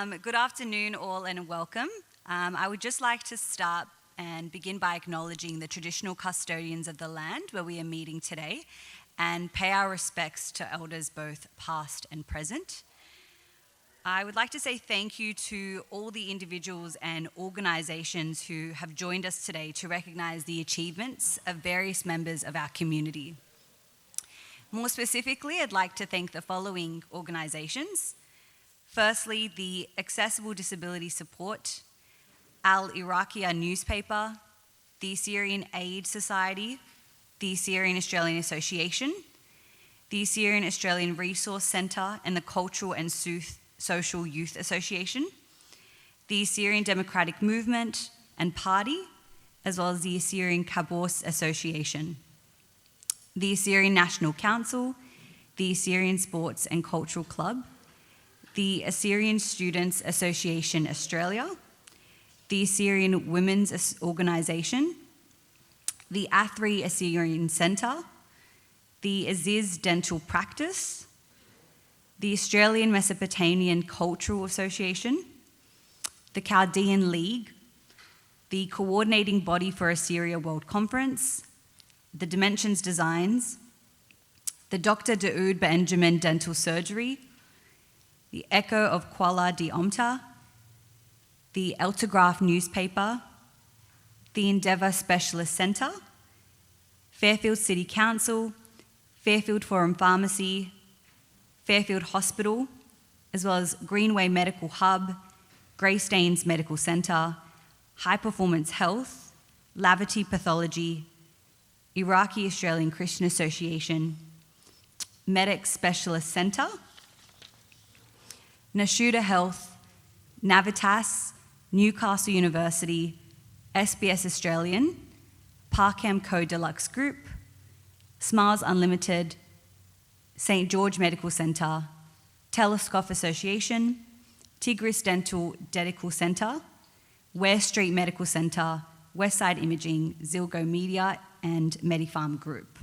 Good afternoon, all, and welcome. I would just like to start and begin by acknowledging the traditional custodians of the land where we are meeting today and pay our respects to elders both past and present. I would like to say thank you to all the individuals and organisations who have joined us today to recognise the achievements of various members of our community. More specifically, I'd like to thank the following organisations. Firstly, the Accessible Disability Support, Al Iraqiya newspaper, the Syrian Aid Society, the Syrian Australian Association, the Syrian Australian Resource Centre and the Cultural and Social Youth Association, the Syrian Democratic Movement and Party, as well as the Syrian Kabos Association, the Syrian National Council, the Syrian Sports and Cultural Club, the Assyrian Students Association Australia, the Assyrian Women's Organisation, the Athri Assyrian Centre, the Aziz Dental Practice, the Australian Mesopotamian Cultural Association, the Chaldean League, the Coordinating Body for Assyria World Conference, the Dimensions Designs, the Dr. Daoud Benjamin Dental Surgery, the Echo of Kuala di Omta, the Eltergraph newspaper, the Endeavour Specialist Centre, Fairfield City Council, Fairfield Forum Pharmacy, Fairfield Hospital, as well as Greenway Medical Hub, Greystanes Medical Centre, High Performance Health, Lavity Pathology, Iraqi Australian Christian Association, Medic Specialist Centre, Nashuda Health, Navitas, Newcastle University, SBS Australian, Parkham Co Deluxe Group, Smiles Unlimited, St George Medical Centre, Telescope Association, Tigris Dental Medical Centre, Ware Street Medical Centre, Westside Imaging, Zilgo Media and Medifarm Group.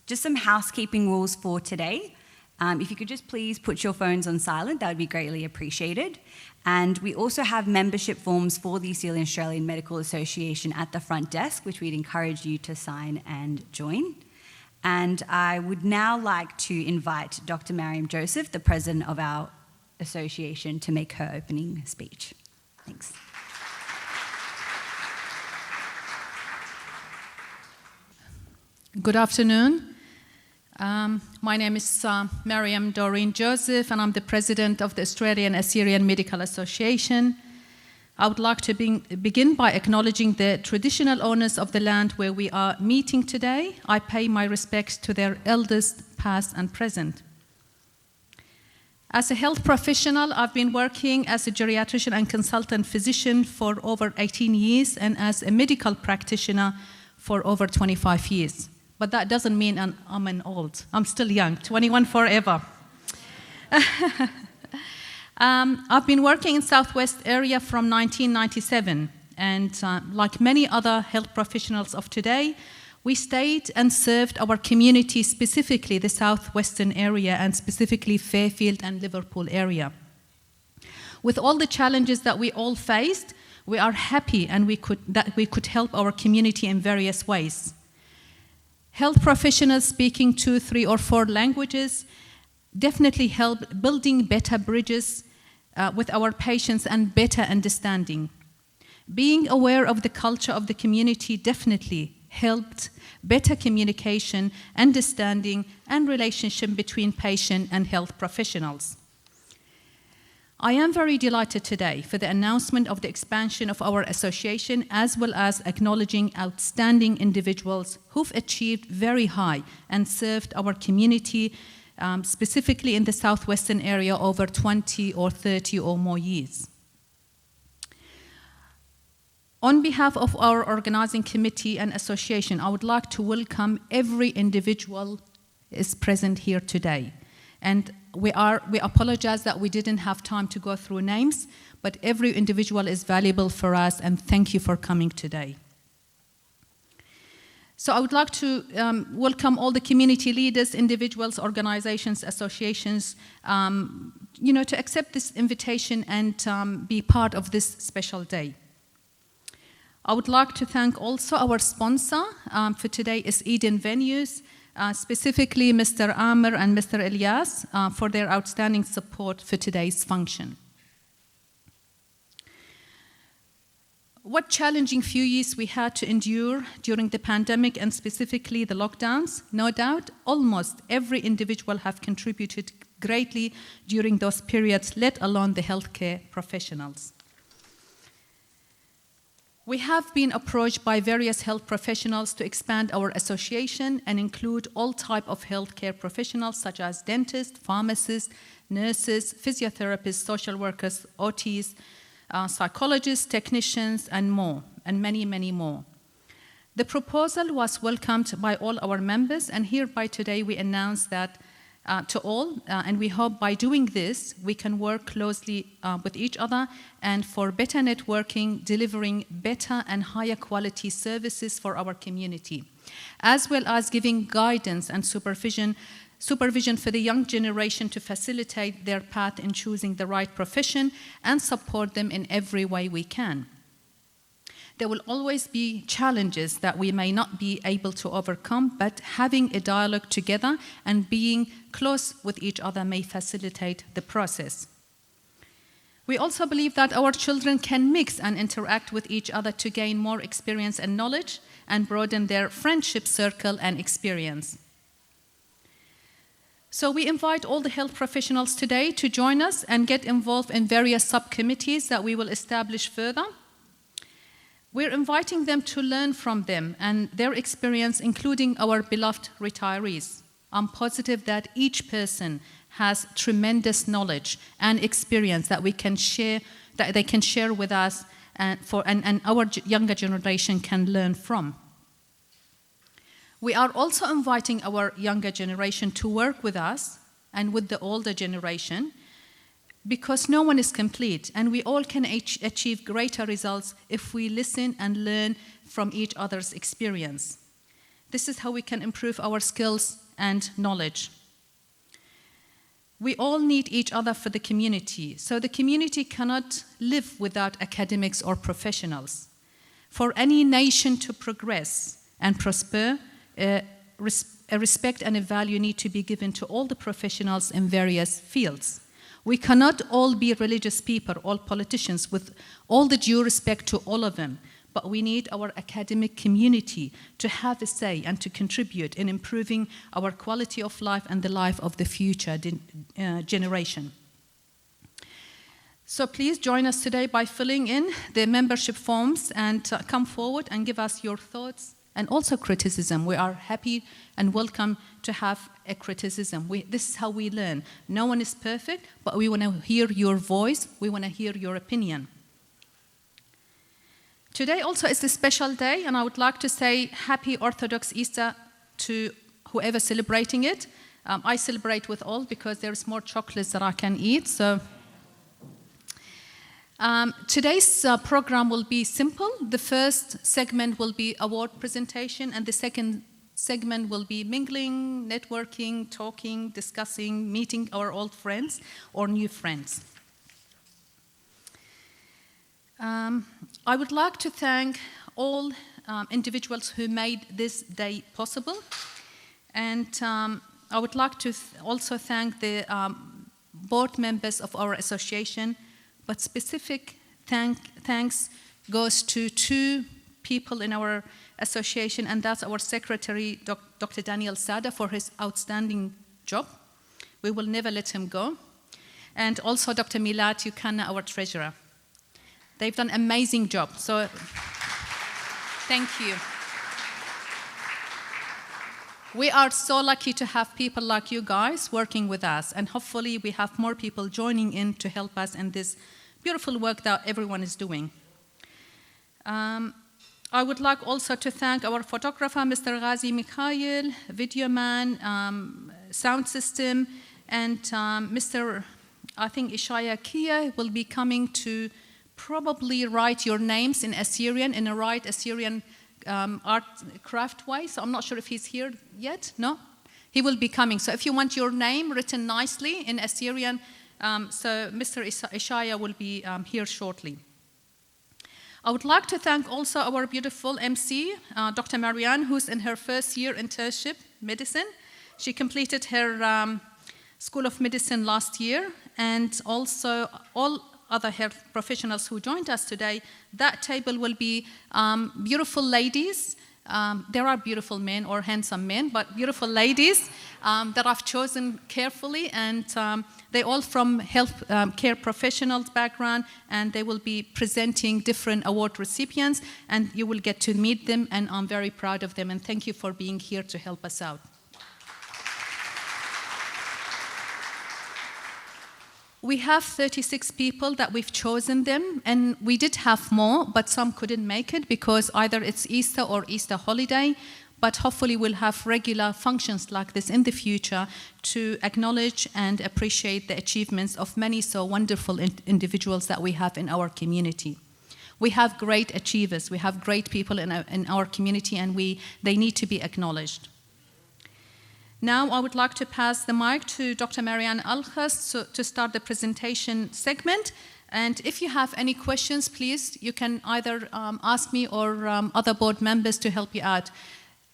Just some housekeeping rules for today. If you could just please put your phones on silent, that would be greatly appreciated. And we also have membership forms for the Syrian Australian Medical Association at the front desk, which we'd encourage you to sign and join. And I would now like to invite Dr. Mariam Joseph, the president of our association, to make her opening speech. Thanks. Good afternoon. My name is Mariam Doreen Joseph, and I'm the president of the Australian Assyrian Medical Association. I would like to begin by acknowledging the traditional owners of the land where we are meeting today. I pay my respects to their elders, past and present. As a health professional, I've been working as a geriatrician and consultant physician for over 18 years and as a medical practitioner for over 25 years. But that doesn't mean I'm an old. I'm still young, 21 forever. I've been working in Southwest area from 1997, and like many other health professionals of today, we stayed and served our community, specifically the Southwestern area and specifically Fairfield and Liverpool area. With all the challenges that we all faced, we are happy and that we could help our community in various ways. Health professionals speaking 2, 3, or 4 languages definitely help building better bridges with our patients and better understanding. Being aware of the culture of the community definitely helped better communication, understanding, and relationship between patient and health professionals. I am very delighted today for the announcement of the expansion of our association, as well as acknowledging outstanding individuals who've achieved very high and served our community, specifically in the Southwestern area, over 20 or 30 or more years. On behalf of our organizing committee and association, I would like to welcome every individual is present here today. And we apologize that we didn't have time to go through names, but every individual is valuable for us, and thank you for coming today. So I would like to welcome all the community leaders, individuals, organizations, associations, to accept this invitation and be part of this special day. I would like to thank also our sponsor for today is Eden Venues, specifically Mr. Amr and Mr. Ilyas for their outstanding support for today's function. What challenging few years we had to endure during the pandemic and specifically the lockdowns. No doubt, almost every individual have contributed greatly during those periods, let alone the healthcare professionals. We have been approached by various health professionals to expand our association and include all types of healthcare professionals such as dentists, pharmacists, nurses, physiotherapists, social workers, OTs, psychologists, technicians, and more, and many, many more. The proposal was welcomed by all our members, and hereby today we announce that to all, and we hope by doing this, we can work closely with each other and for better networking, delivering better and higher quality services for our community, as well as giving guidance and supervision for the young generation to facilitate their path in choosing the right profession and support them in every way we can. There will always be challenges that we may not be able to overcome, but having a dialogue together and being close with each other may facilitate the process. We also believe that our children can mix and interact with each other to gain more experience and knowledge and broaden their friendship circle and experience. So we invite all the health professionals today to join us and get involved in various subcommittees that we will establish further. We're inviting them to learn from them and their experience, including our beloved retirees. I'm positive that each person has tremendous knowledge and experience that we can share, that they can share with us, and our younger generation can learn from. We are also inviting our younger generation to work with us and with the older generation, because no one is complete, and we all can achieve greater results if we listen and learn from each other's experience. This is how we can improve our skills and knowledge. We all need each other for the community, so the community cannot live without academics or professionals. For any nation to progress and prosper, a respect and a value need to be given to all the professionals in various fields. We cannot all be religious people, all politicians, with all the due respect to all of them, but we need our academic community to have a say and to contribute in improving our quality of life and the life of the future generation. So please join us today by filling in the membership forms and come forward and give us your thoughts and also criticism. We are happy and welcome to have a criticism. This is how we learn. No one is perfect, but we want to hear your voice. We want to hear your opinion. Today also is a special day, and I would like to say Happy Orthodox Easter to whoever celebrating it. I celebrate with all because there's more chocolates that I can eat. So today's program will be simple. The first segment will be award presentation, and the second segment will be mingling, networking, talking, discussing, meeting our old friends or new friends. I would like to thank all individuals who made this day possible, and I would like to also thank the board members of our association, but specific thanks goes to two people in our association, and that's our secretary, Dr. Daniel Sada, for his outstanding job. We will never let him go. And also Dr. Milad Yukanna, our treasurer. They've done an amazing job, so thank you. We are so lucky to have people like you guys working with us, and hopefully we have more people joining in to help us in this beautiful work that everyone is doing. I would like also to thank our photographer, Mr. Ghazi Mikhail, video man, sound system, and Mr. I think Ishaya Kia will be coming to probably write your names in Assyrian, in a right Assyrian art craft-wise. So I'm not sure if he's here yet. No? He will be coming. So if you want your name written nicely in Assyrian, so Mr. Ishaya will be here shortly. I would like to thank also our beautiful MC, Dr. Marianne, who's in her first year internship, medicine. She completed her School of Medicine last year, and also all other health professionals who joined us today. That table will be beautiful ladies. There are beautiful men or handsome men, but beautiful ladies that I've chosen carefully, and they're all from health care professionals background, and they will be presenting different award recipients, and you will get to meet them, and I'm very proud of them, and thank you for being here to help us out. We have 36 people that we've chosen them, and we did have more, but some couldn't make it because either it's Easter or Easter holiday, but hopefully we'll have regular functions like this in the future to acknowledge and appreciate the achievements of many so wonderful individuals that we have in our community. We have great achievers, we have great people in our community, and they need to be acknowledged. Now I would like to pass the mic to Dr. Marianne Alkhas to start the presentation segment. And if you have any questions, please, you can either ask me or other board members to help you out.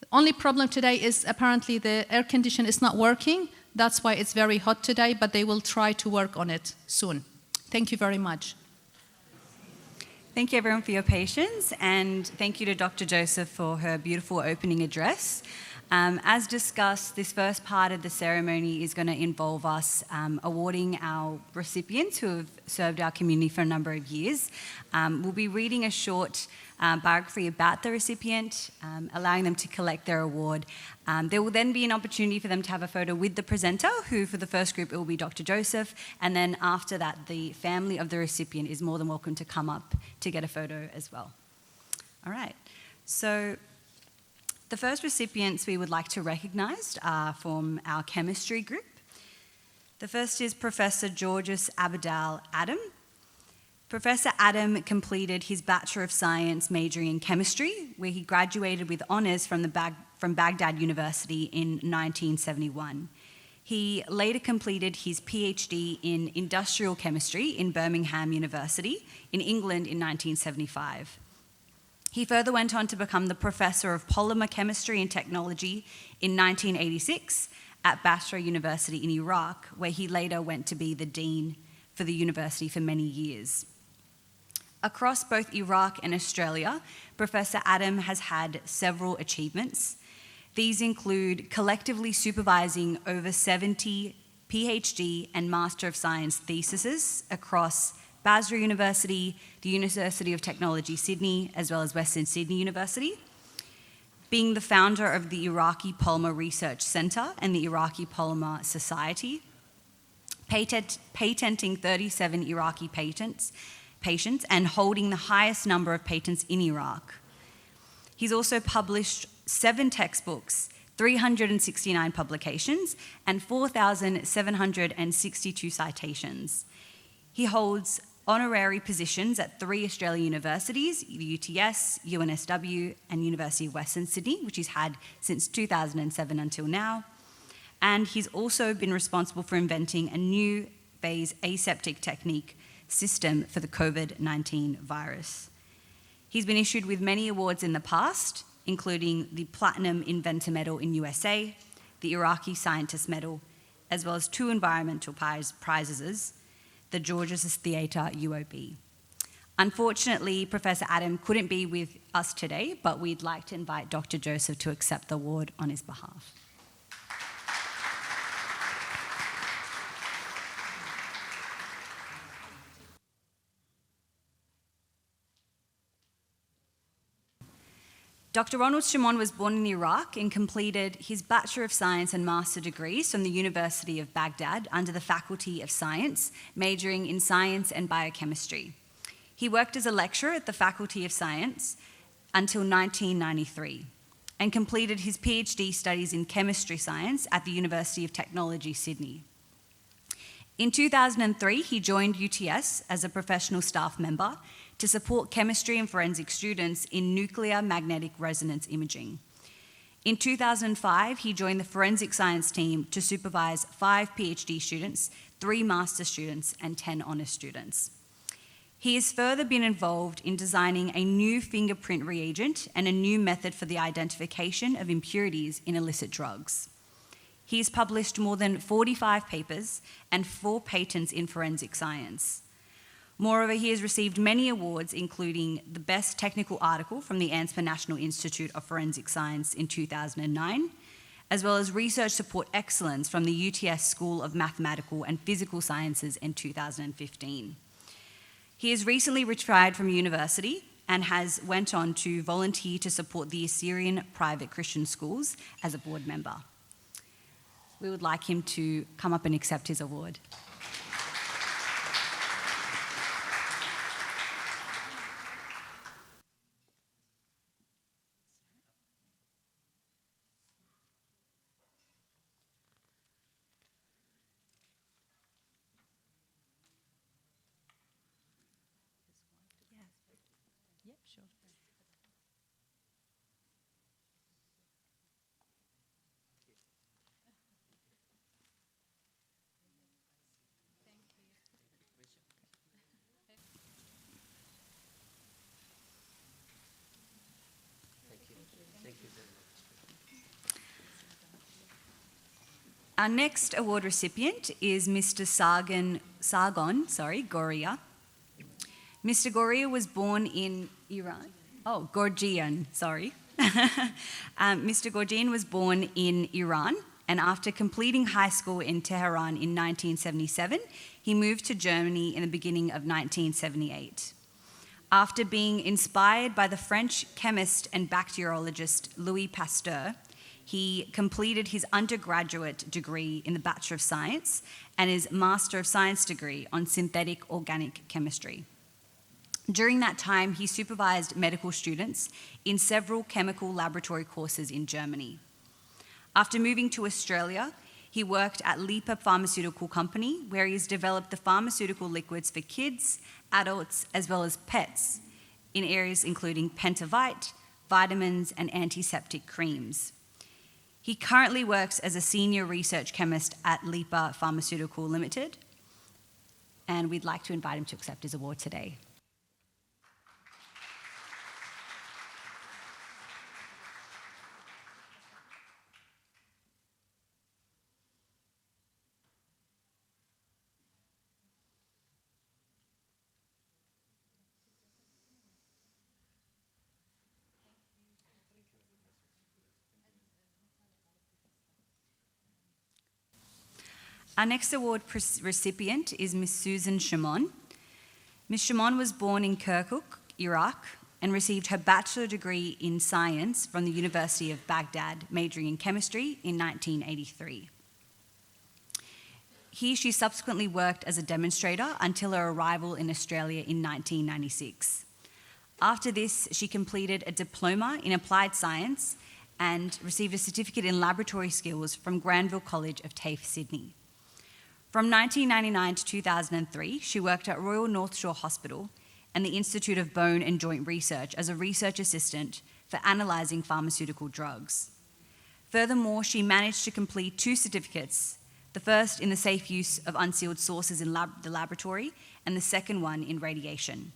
The only problem today is apparently the air conditioner is not working. That's why it's very hot today, but they will try to work on it soon. Thank you very much. Thank you everyone for your patience, and thank you to Dr. Joseph for her beautiful opening address. As discussed, this first part of the ceremony is going to involve us awarding our recipients who have served our community for a number of years. We'll be reading a short biography about the recipient, allowing them to collect their award. There will then be an opportunity for them to have a photo with the presenter, who for the first group it will be Dr. Joseph, and then after that the family of the recipient is more than welcome to come up to get a photo as well. All right, so the first recipients we would like to recognise are from our chemistry group. The first is Professor Georges Abadal Adam. Professor Adam completed his Bachelor of Science majoring in chemistry, where he graduated with honours from Baghdad University in 1971. He later completed his PhD in industrial chemistry in Birmingham University in England in 1975. He further went on to become the Professor of Polymer Chemistry and Technology in 1986 at Basra University in Iraq, where he later went to be the Dean for the university for many years. Across both Iraq and Australia, Professor Adam has had several achievements. These include collectively supervising over 70 PhD and Master of Science theses across Basra University, the University of Technology Sydney, as well as Western Sydney University, being the founder of the Iraqi Polymer Research Centre and the Iraqi Polymer Society, patenting 37 Iraqi patents, and holding the highest number of patents in Iraq. He's also published 7 textbooks, 369 publications, and 4,762 citations. He holds honorary positions at 3 Australian universities, the UTS, UNSW, and University of Western Sydney, which he's had since 2007 until now. And he's also been responsible for inventing a new phase aseptic technique system for the COVID-19 virus. He's been issued with many awards in the past, including the Platinum Inventor Medal in USA, the Iraqi Scientist Medal, as well as 2 environmental prizes, the Georges Theatre UOB. Unfortunately, Professor Adam couldn't be with us today, but we'd like to invite Dr. Joseph to accept the award on his behalf. Dr. Ronald Shimon was born in Iraq and completed his Bachelor of Science and Master degrees from the University of Baghdad under the Faculty of Science, majoring in Science and Biochemistry. He worked as a lecturer at the Faculty of Science until 1993 and completed his PhD studies in Chemistry Science at the University of Technology, Sydney. In 2003, he joined UTS as a professional staff member, to support chemistry and forensic students in nuclear magnetic resonance imaging. In 2005, he joined the forensic science team to supervise 5 PhD students, 3 master students, and 10 honours students. He has further been involved in designing a new fingerprint reagent and a new method for the identification of impurities in illicit drugs. He has published more than 45 papers and 4 patents in forensic science. Moreover, he has received many awards, including the Best Technical Article from the ANSPA National Institute of Forensic Science in 2009, as well as Research Support Excellence from the UTS School of Mathematical and Physical Sciences in 2015. He has recently retired from university and has went on to volunteer to support the Assyrian private Christian schools as a board member. We would like him to come up and accept his award. Our next award recipient is Mr. Sargon Goria. Mr. Goria was born in Iran. Oh, Gorgian, sorry. Mr. Gorgian was born in Iran, and after completing high school in Tehran in 1977, he moved to Germany in the beginning of 1978. After being inspired by the French chemist and bacteriologist Louis Pasteur, he completed his undergraduate degree in the Bachelor of Science and his Master of Science degree on synthetic organic chemistry. During that time, he supervised medical students in several chemical laboratory courses in Germany. After moving to Australia, he worked at Lipa Pharmaceutical Company, where he's developed the pharmaceutical liquids for kids, adults, as well as pets, in areas including pentavite, vitamins, and antiseptic creams. He currently works as a senior research chemist at Lipa Pharmaceutical Limited, and we'd like to invite him to accept his award today. Our next award recipient is Ms. Susan Shimon. Ms. Shimon was born in Kirkuk, Iraq, and received her bachelor degree in science from the University of Baghdad, majoring in chemistry in 1983. She subsequently worked as a demonstrator until her arrival in Australia in 1996. After this, she completed a diploma in applied science and received a certificate in laboratory skills from Granville College of TAFE, Sydney. From 1999 to 2003, she worked at Royal North Shore Hospital and the Institute of Bone and Joint Research as a research assistant for analysing pharmaceutical drugs. Furthermore, she managed to complete 2 certificates, the first in the safe use of unsealed sources in the laboratory and the second one in radiation.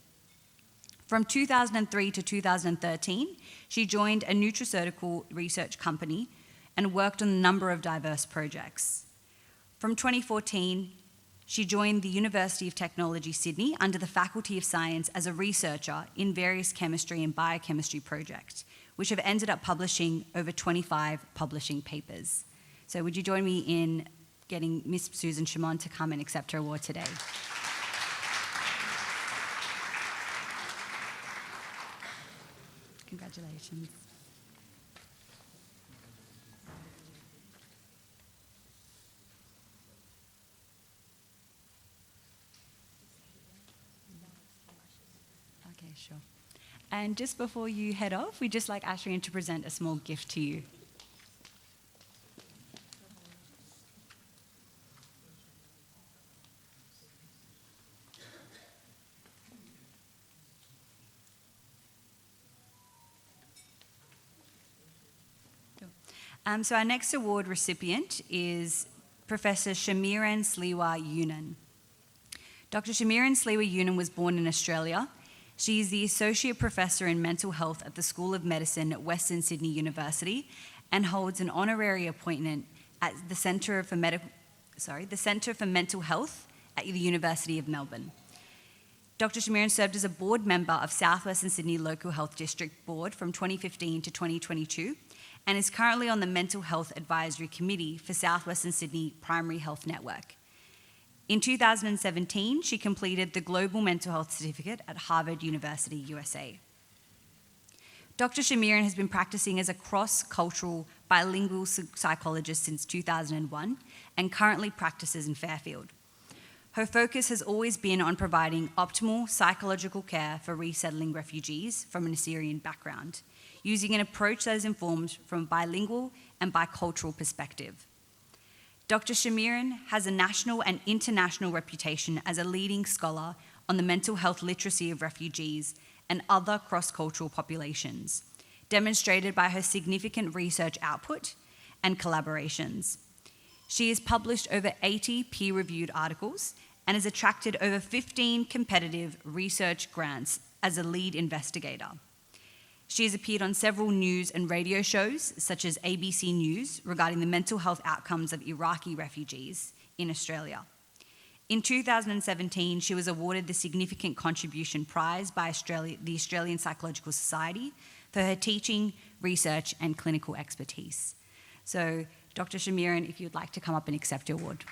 From 2003 to 2013, she joined a nutraceutical research company and worked on a number of diverse projects. From 2014, she joined the University of Technology, Sydney, under the Faculty of Science as a researcher in various chemistry and biochemistry projects, which have ended up publishing over 25 publishing papers. So would you join me in getting Miss Susan Shimon to come and accept her award today? Congratulations. Okay, sure. And just before you head off, we'd just like Ashrian to present a small gift to you. So our next award recipient is Professor Shamiran Sliwa Yunan. Dr. Shamiran Sliwa Yunan was born in Australia. She is the Associate Professor in Mental Health at the School of Medicine at Western Sydney University and holds an honorary appointment at the Centre for Mental Health at the University of Melbourne. Dr. Shamiran served as a board member of South Western Sydney Local Health District Board from 2015 to 2022 and is currently on the Mental Health Advisory Committee for South Western Sydney Primary Health Network. In 2017, she completed the Global Mental Health Certificate at Harvard University, USA. Dr. Shamiran has been practicing as a cross-cultural bilingual psychologist since 2001 and currently practices in Fairfield. Her focus has always been on providing optimal psychological care for resettling refugees from an Assyrian background, using an approach that is informed from a bilingual and bicultural perspective. Dr. Shamiran has a national and international reputation as a leading scholar on the mental health literacy of refugees and other cross-cultural populations, demonstrated by her significant research output and collaborations. She has published over 80 peer-reviewed articles and has attracted over 15 competitive research grants as a lead investigator. She has appeared on several news and radio shows, such as ABC News, regarding the mental health outcomes of Iraqi refugees in Australia. In 2017, she was awarded the Significant Contribution Prize by the Australian Psychological Society for her teaching, research, and clinical expertise. So, Dr. Shamiran, if you'd like to come up and accept your award.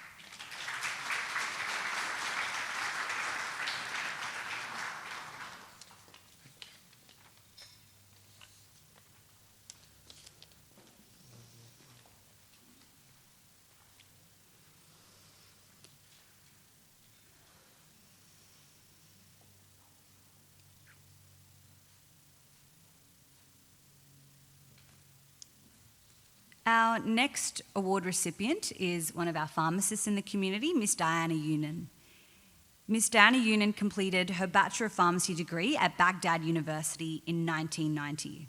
Our next award recipient is one of our pharmacists in the community, Miss Diana Yunan. Miss Diana Yunan completed her Bachelor of Pharmacy degree at Baghdad University in 1990.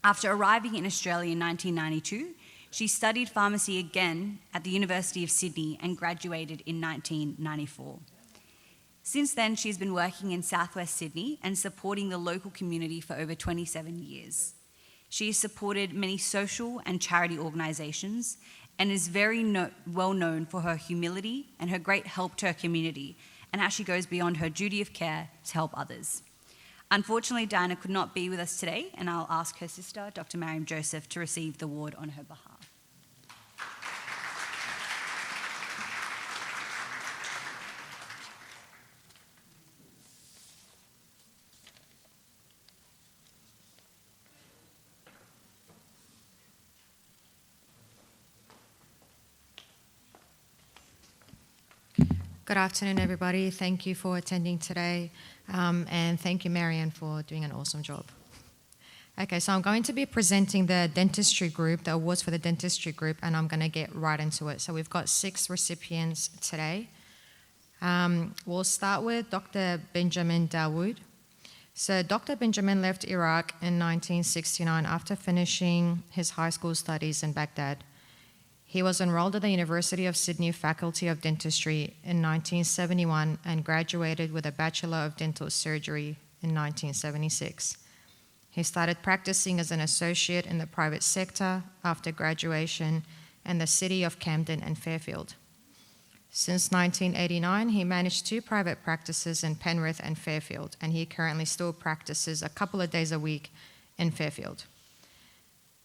After arriving in Australia in 1992, she studied pharmacy again at the University of Sydney and graduated in 1994. Since then, she's been working in Southwest Sydney and supporting the local community for over 27 years. She has supported many social and charity organisations and is very well known for her humility and her great help to her community and how she goes beyond her duty of care to help others. Unfortunately, Diana could not be with us today, and I'll ask her sister, Dr. Mariam Joseph, to receive the award on her behalf. Good afternoon, everybody. Thank you for attending today, and thank you, Marianne, for doing an awesome job. Okay, so I'm going to be presenting the dentistry group, the awards for the dentistry group, and I'm going to get right into it. So we've got 6 recipients today. We'll start with Dr. Benjamin Dawood. So Dr. Benjamin left Iraq in 1969 after finishing his high school studies in Baghdad. He was enrolled at the University of Sydney Faculty of Dentistry in 1971 and graduated with a Bachelor of Dental Surgery in 1976. He started practicing as an associate in the private sector after graduation in the city of Camden and Fairfield. Since 1989, he managed 2 private practices in Penrith and Fairfield, and he currently still practices a couple of days a week in Fairfield.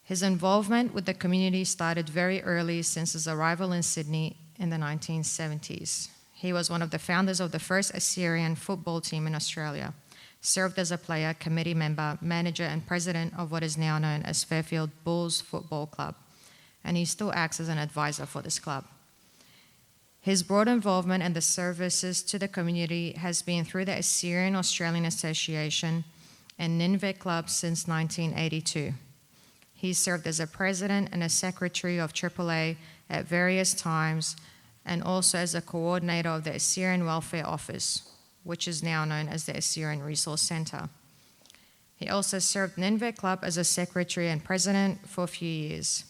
His involvement with the community started very early since his arrival in Sydney in the 1970s. He was one of the founders of the first Assyrian football team in Australia, served as a player, committee member, manager, and president of what is now known as Fairfield Bulls Football Club, and he still acts as an advisor for this club. His broad involvement and the services to the community has been through the Assyrian Australian Association and Nineveh Club since 1982. He served as a president and a secretary of AAA at various times, and also as a coordinator of the Assyrian Welfare Office, which is now known as the Assyrian Resource Centre. He also served Nineveh Club as a secretary and president for a few years.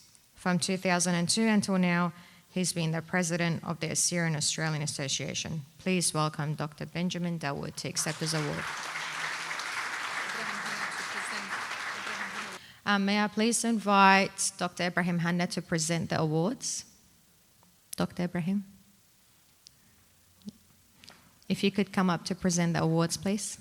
From 2002 until now, he's been the president of the Assyrian Australian Association. Please welcome Dr. Benjamin Dawood to accept his award. May I please invite Dr. Ibrahim Hanna to present the awards? Dr. Ibrahim? If you could come up to present the awards, please.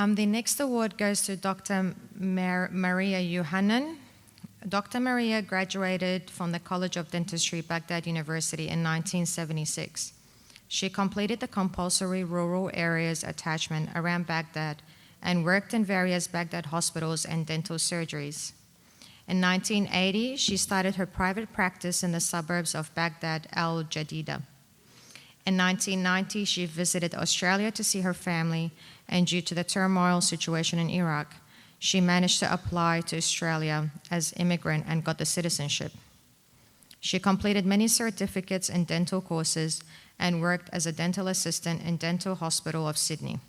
The next award goes to Dr. Maria Yohanan. Dr. Maria graduated from the College of Dentistry, Baghdad University in 1976. She completed the compulsory rural areas attachment around Baghdad and worked in various Baghdad hospitals and dental surgeries. In 1980, she started her private practice in the suburbs of Baghdad Al Jadida. In 1990, she visited Australia to see her family, and due to the turmoil situation in Iraq, she managed to apply to Australia as immigrant and got the citizenship. She completed many certificates in dental courses and worked as a dental assistant in Dental Hospital of Sydney.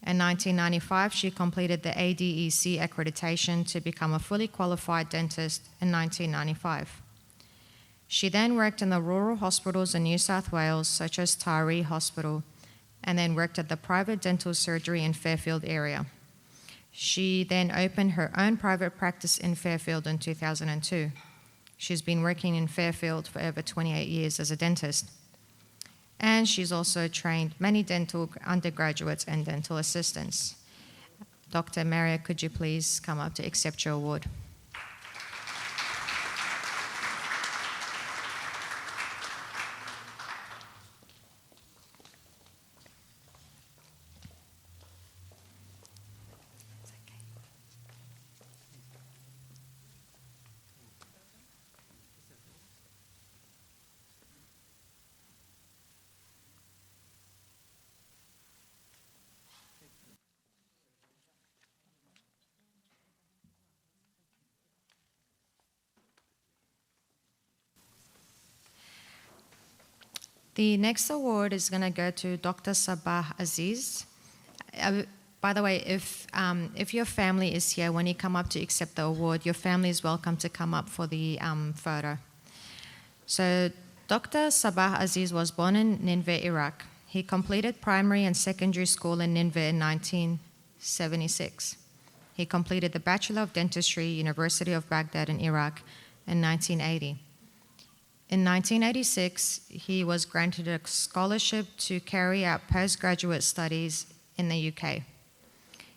In 1995, she completed the ADEC accreditation to become a fully qualified dentist in 1995. She then worked in the rural hospitals in New South Wales, such as Taree Hospital, and then worked at the private dental surgery in Fairfield area. She then opened her own private practice in Fairfield in 2002. She's been working in Fairfield for over 28 years as a dentist. And she's also trained many dental undergraduates and dental assistants. Dr. Maria, could you please come up to accept your award? The next award is going to go to Dr. Sabah Aziz. By the way, if your family is here, when you come up to accept the award, your family is welcome to come up for the photo. So Dr. Sabah Aziz was born in Nineveh, Iraq. He completed primary and secondary school in Nineveh in 1976. He completed the Bachelor of Dentistry, University of Baghdad in Iraq in 1980. In 1986, he was granted a scholarship to carry out postgraduate studies in the UK.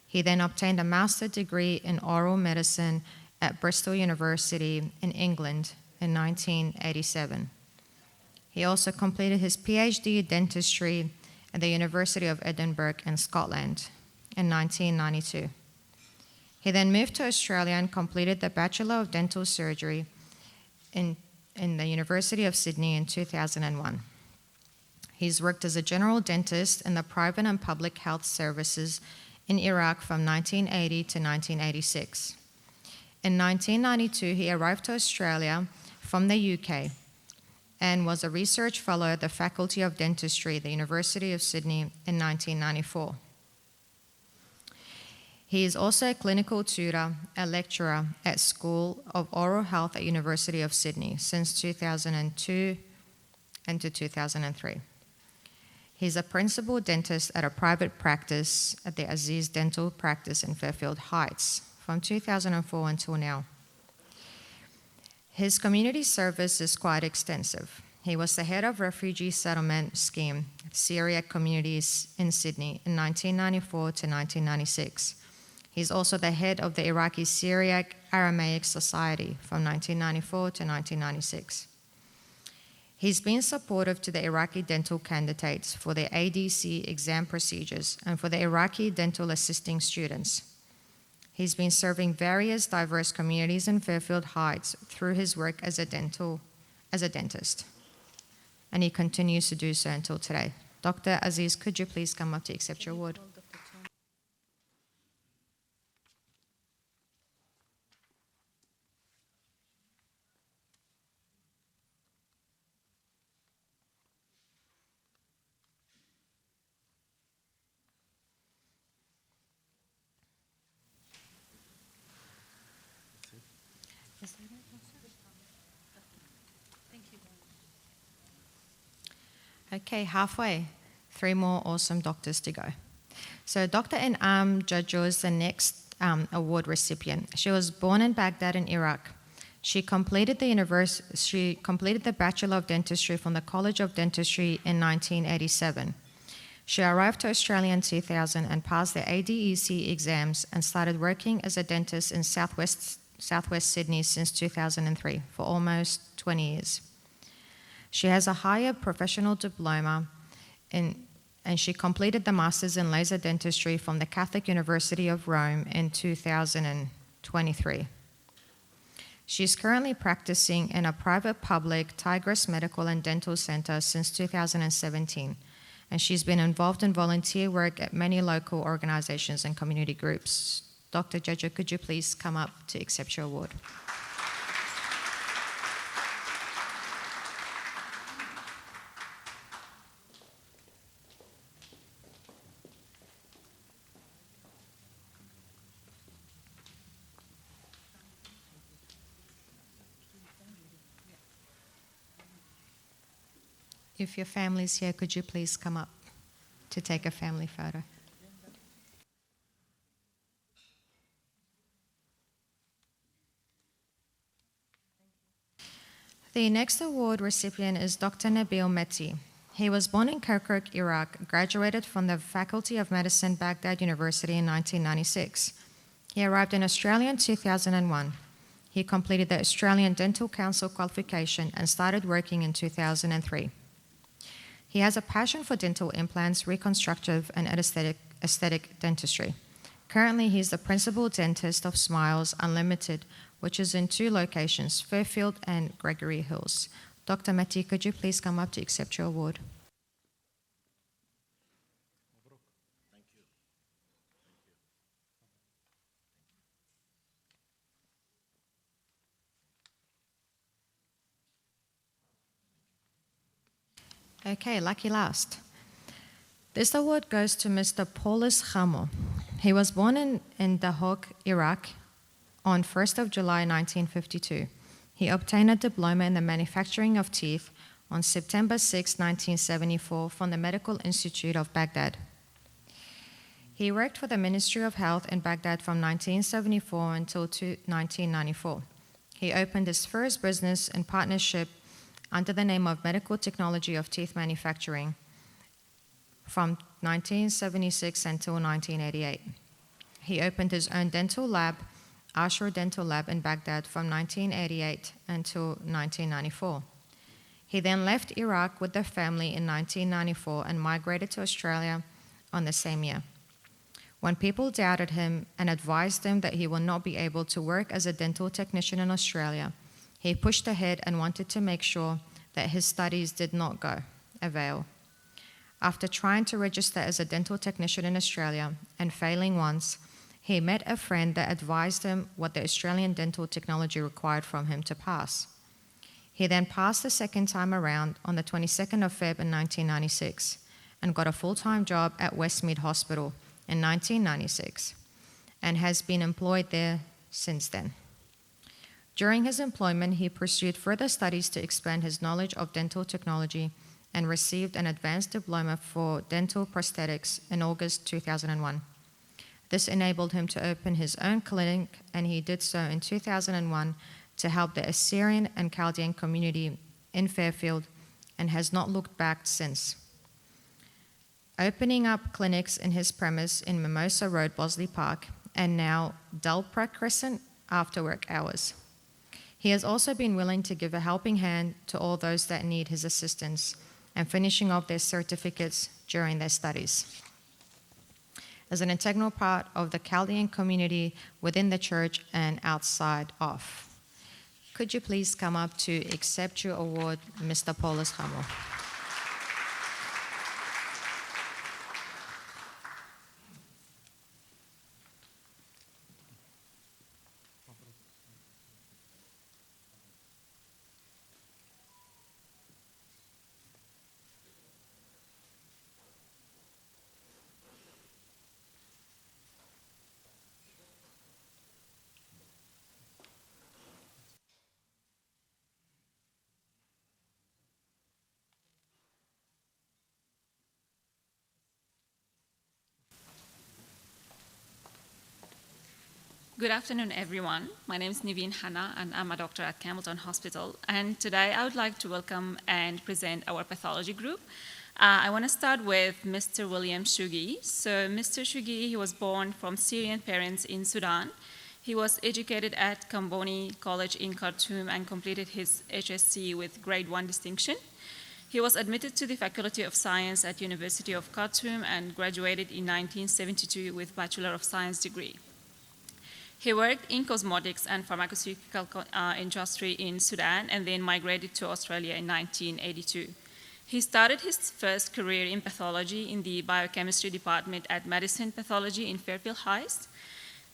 He then obtained a master's degree in oral medicine at Bristol University in England in 1987. He also completed his PhD in dentistry at the University of Edinburgh in Scotland in 1992. He then moved to Australia and completed the Bachelor of Dental Surgery in the University of Sydney in 2001. He's worked as a general dentist in the private and public health services in Iraq from 1980 to 1986. In 1992, he arrived to Australia from the UK and was a research fellow at the Faculty of Dentistry at the University of Sydney in 1994. He is also a clinical tutor, a lecturer at School of Oral Health at University of Sydney since 2002 and to 2003. He's a principal dentist at a private practice at the Aziz Dental Practice in Fairfield Heights from 2004 until now. His community service is quite extensive. He was the head of refugee settlement scheme, Syriac communities in Sydney in 1994 to 1996. He's also the head of the Iraqi Syriac Aramaic Society from 1994 to 1996. He's been supportive to the Iraqi dental candidates for their ADC exam procedures and for the Iraqi dental assisting students. He's been serving various diverse communities in Fairfield Heights through his work as a dentist. And he continues to do so until today. Dr. Aziz, could you please come up to accept your award? Okay, halfway. 3 more awesome doctors to go. So Dr. An'am Jajo is the next award recipient. She was born in Baghdad in Iraq. She completed the Bachelor of Dentistry from the College of Dentistry in 1987. She arrived to Australia in 2000 and passed the ADEC exams and started working as a dentist in southwest Sydney since 2003 for almost 20 years. She has a higher professional diploma and she completed the Masters in Laser Dentistry from the Catholic University of Rome in 2023. She's currently practicing in a private public Tigris Medical and Dental Center since 2017, and she's been involved in volunteer work at many local organizations and community groups. Dr. Jajo, could you please come up to accept your award? If your family's here, could you please come up to take a family photo? The next award recipient is Dr. Nabil Mehdi. He was born in Kirkuk, Iraq, graduated from the Faculty of Medicine, Baghdad University in 1996. He arrived in Australia in 2001. He completed the Australian Dental Council qualification and started working in 2003. He has a passion for dental implants, reconstructive, and aesthetic dentistry. Currently, he is the principal dentist of Smiles Unlimited, which is in 2 locations, Fairfield and Gregory Hills. Dr. Mehdi, could you please come up to accept your award? Okay, lucky last. This award goes to Mr. Paulus Khamo. He was born in Dahok, Iraq, on 1st of July 1952. He obtained a diploma in the manufacturing of teeth on September 6, 1974, from the Medical Institute of Baghdad. He worked for the Ministry of Health in Baghdad from 1974 until 1994. He opened his first business in partnership under the name of Medical Technology of Teeth Manufacturing from 1976 until 1988. He opened his own dental lab, Ashur Dental Lab in Baghdad from 1988 until 1994. He then left Iraq with the family in 1994 and migrated to Australia on the same year. When people doubted him and advised him that he would not be able to work as a dental technician in Australia, he pushed ahead and wanted to make sure that his studies did not go avail. After trying to register as a dental technician in Australia and failing once, he met a friend that advised him what the Australian dental technology required from him to pass. He then passed the second time around on the 22nd of Feb in 1996 and got a full-time job at Westmead Hospital in 1996 and has been employed there since then. During his employment, he pursued further studies to expand his knowledge of dental technology and received an advanced diploma for dental prosthetics in August 2001. This enabled him to open his own clinic, and he did so in 2001 to help the Assyrian and Chaldean community in Fairfield and has not looked back since. Opening up clinics in his premise in Mimosa Road, Bosley Park, and now Delpra Crescent after work hours. He has also been willing to give a helping hand to all those that need his assistance and finishing off their certificates during their studies. As an integral part of the Chaldean community within the church and outside of. Could you please come up to accept your award, Mr. Paulus Khamo? Good afternoon, everyone. My name is Niveen Hanna, and I'm a doctor at Campbelltown Hospital. And today I would like to welcome and present our pathology group. I want to start with Mr. William Shugui. So Mr. Shugui, he was born from Syrian parents in Sudan. He was educated at Kamboni College in Khartoum and completed his HSC with grade 1 distinction. He was admitted to the Faculty of Science at University of Khartoum and graduated in 1972 with Bachelor of Science degree. He worked in cosmetics and pharmaceutical industry in Sudan and then migrated to Australia in 1982. He started his first career in pathology in the biochemistry department at Medicine Pathology in Fairfield Heights.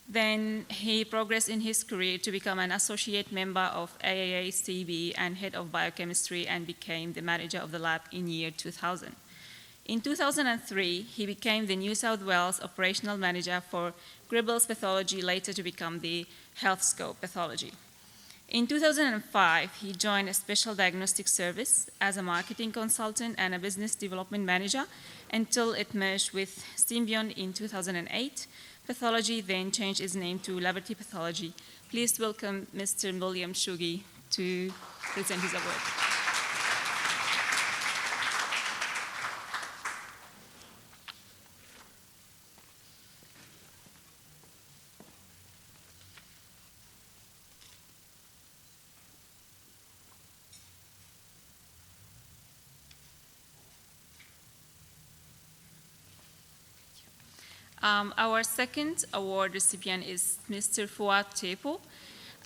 Then he progressed in his career to become an associate member of AAACB and head of biochemistry and became the manager of the lab in year 2000. In 2003, he became the New South Wales operational manager for Gribble's Pathology, later to become the Healthscope Pathology. In 2005, he joined a special diagnostic service as a marketing consultant and a business development manager until it merged with Symbion in 2008. Pathology then changed its name to Laboratory Pathology. Please welcome Mr. William Shugui to present his award. Our second award recipient is Mr. Fuad Tepo.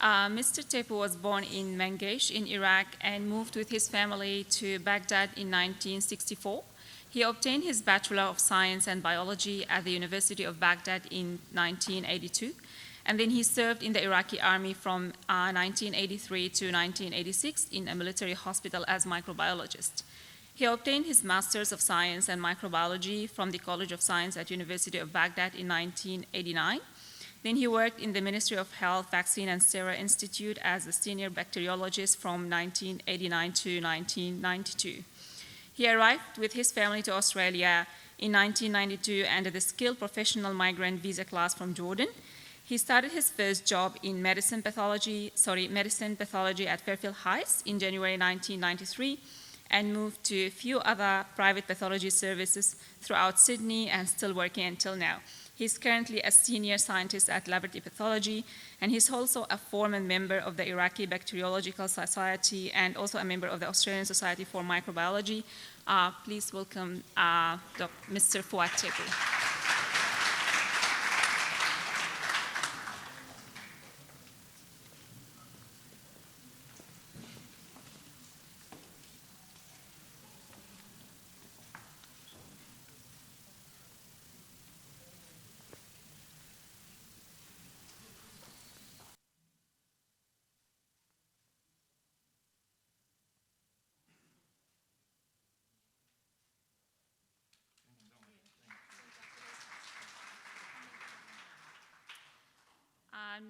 Mr. Tepo was born in Mangesh in Iraq and moved with his family to Baghdad in 1964. He obtained his Bachelor of Science and Biology at the University of Baghdad in 1982, and then he served in the Iraqi army from 1983 to 1986 in a military hospital as microbiologist. He obtained his Master's of Science and Microbiology from the College of Science at University of Baghdad in 1989. Then he worked in the Ministry of Health, Vaccine and Sera Institute as a senior bacteriologist from 1989 to 1992. He arrived with his family to Australia in 1992 under the skilled professional migrant visa class from Jordan. He started his first job in medicine pathology at Fairfield Heights in January 1993. And moved to a few other private pathology services throughout Sydney and still working until now. He's currently a senior scientist at Laboratory Pathology, and he's also a former member of the Iraqi Bacteriological Society and also a member of the Australian Society for Microbiology. Please welcome Mr. Fuad Tepo.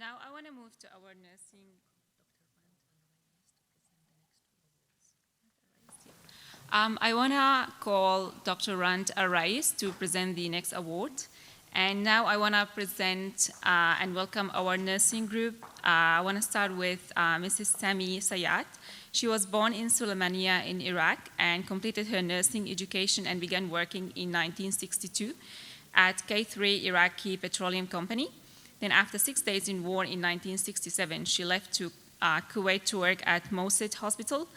Now I want to move to our nursing. I want to call Dr. Rand Arais to present the next award. And now I want to present and welcome our nursing group. I want to start with Mrs. Sami Sayat. She was born in Suleimania in Iraq and completed her nursing education and began working in 1962 at K3 Iraqi Petroleum Company. Then after 6 days in war in 1967, she left to Kuwait to work at Mosid Hospital.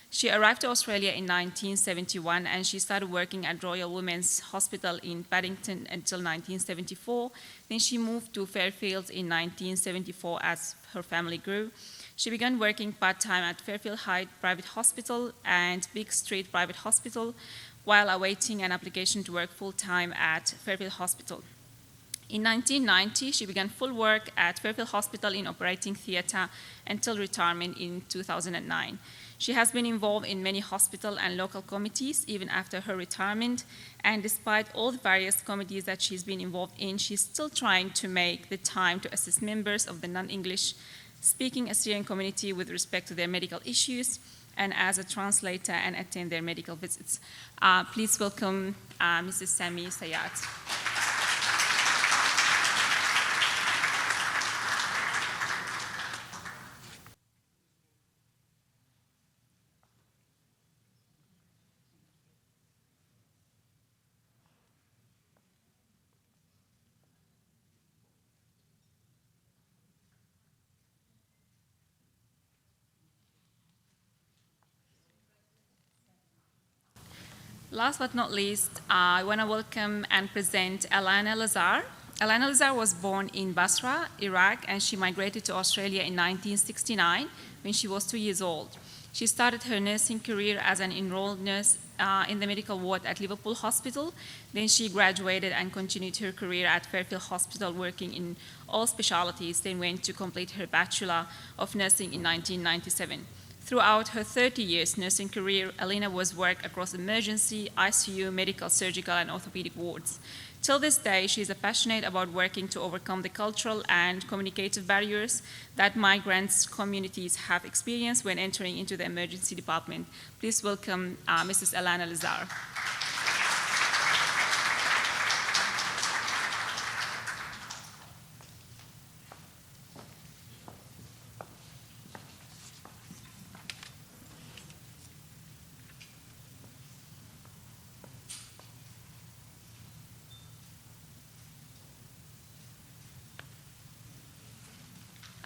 She arrived to Australia in 1971 and she started working at Royal Women's Hospital in Paddington until 1974. Then she moved to Fairfield in 1974 as her family grew. She began working part-time at Fairfield Heights Private Hospital and Big Street Private Hospital while awaiting an application to work full-time at Fairfield Hospital. In 1990, she began full work at Fairfield Hospital in operating theatre until retirement in 2009. She has been involved in many hospital and local committees even after her retirement, and despite all the various committees that she's been involved in, she's still trying to make the time to assist members of the non-English speaking Assyrian community with respect to their medical issues and as a translator and attend their medical visits. Please welcome Mrs. Sami Sayat. Last but not least, I want to welcome and present Alana Lazar. Alana Lazar was born in Basra, Iraq, and she migrated to Australia in 1969 when she was 2 years old. She started her nursing career as an enrolled nurse in the medical ward at Liverpool Hospital. Then she graduated and continued her career at Fairfield Hospital, working in all specialties, then went to complete her Bachelor of Nursing in 1997. Throughout her 30 years nursing career, Alina was worked across emergency, ICU, medical, surgical, and orthopedic wards. Till this day, she is passionate about working to overcome the cultural and communicative barriers that migrants communities have experienced when entering into the emergency department. Please welcome Mrs. Alana Lazar.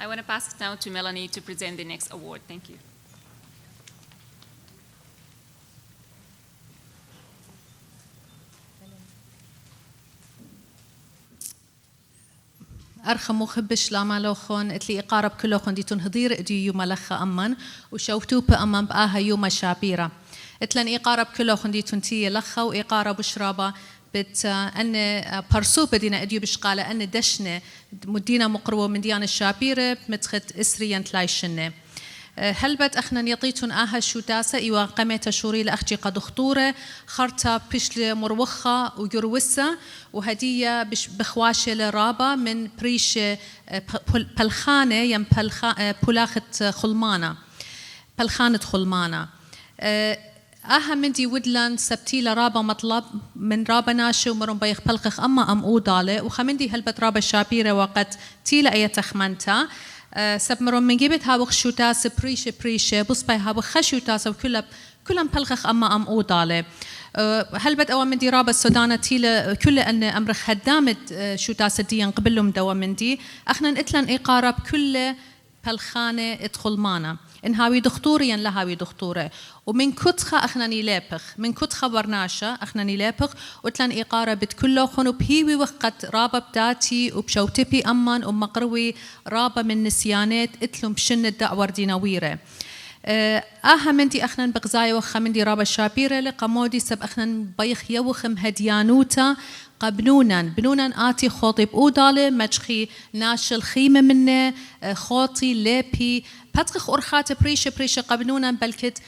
I want to pass it now to Melanie to present the next award. Thank you. أرخم وخبش لا مالوخون اتلي إقارب كلوخون دي تنهضير ادي يوم لخا أمان وشوفتو بأمان بآها يوم شابيرة اتلن إقارب كلوخون دي تنتي لخا وإقارب وشرابة بت أن برسو بدينا اديو بشقالة أن دشنا مدينا مقروة من ديان الشابيرة متخت إسريان تلايشنة هل بت أخنا يطيتون آها شوداسة إيوا قمت شوري لأختي قد خطورة خرطة بشل مروخة ويروسة وهدية بخواشة لرابة من بريش بلخانة يم بلاخة خلمانة بلخانة خلمانة آها من دي ودلان سبتي لرابة مطلب من رابة ناشي ومرون بيخ بلخخ أما أم أودالة وخمندي هلبت رابة شابيرة وقت تيلا أي تخمنتا سبمرون من جيبت هاوخ شوتاس بريشة بص باي هاوخ خشوتاس وكلهم بلخخ أما أم أودالة هلبت أول من دي رابة السودانة تيلا كل أن أمر خدامة شوتاس ديان قبلهم دوا من دي أخنا نتلن إقارب كل بلخانة ادخل مانا إن هاوي دختوري ين لهاوي دختورة ومن كتخة أخنا نيلابخ من كتخة برناشة أخنا نيلابخ وتلن إقارة بتكله خنو بهيوي وقت رابة بداتي وبشوتبي أمان ومقروي رابة من نسيانات اتلم بشن الدعوة ديناويرة آها مندي أخنا بغزاي وخا مندي رابة شابيرة لقمودي سب أخنا بيخ يوخم هديانوتا بنونا آتي خوطي بأودالة مجخي ناش الخيمة منه خوطي لابي باتخ أرخات بريشة قبنونا بلكت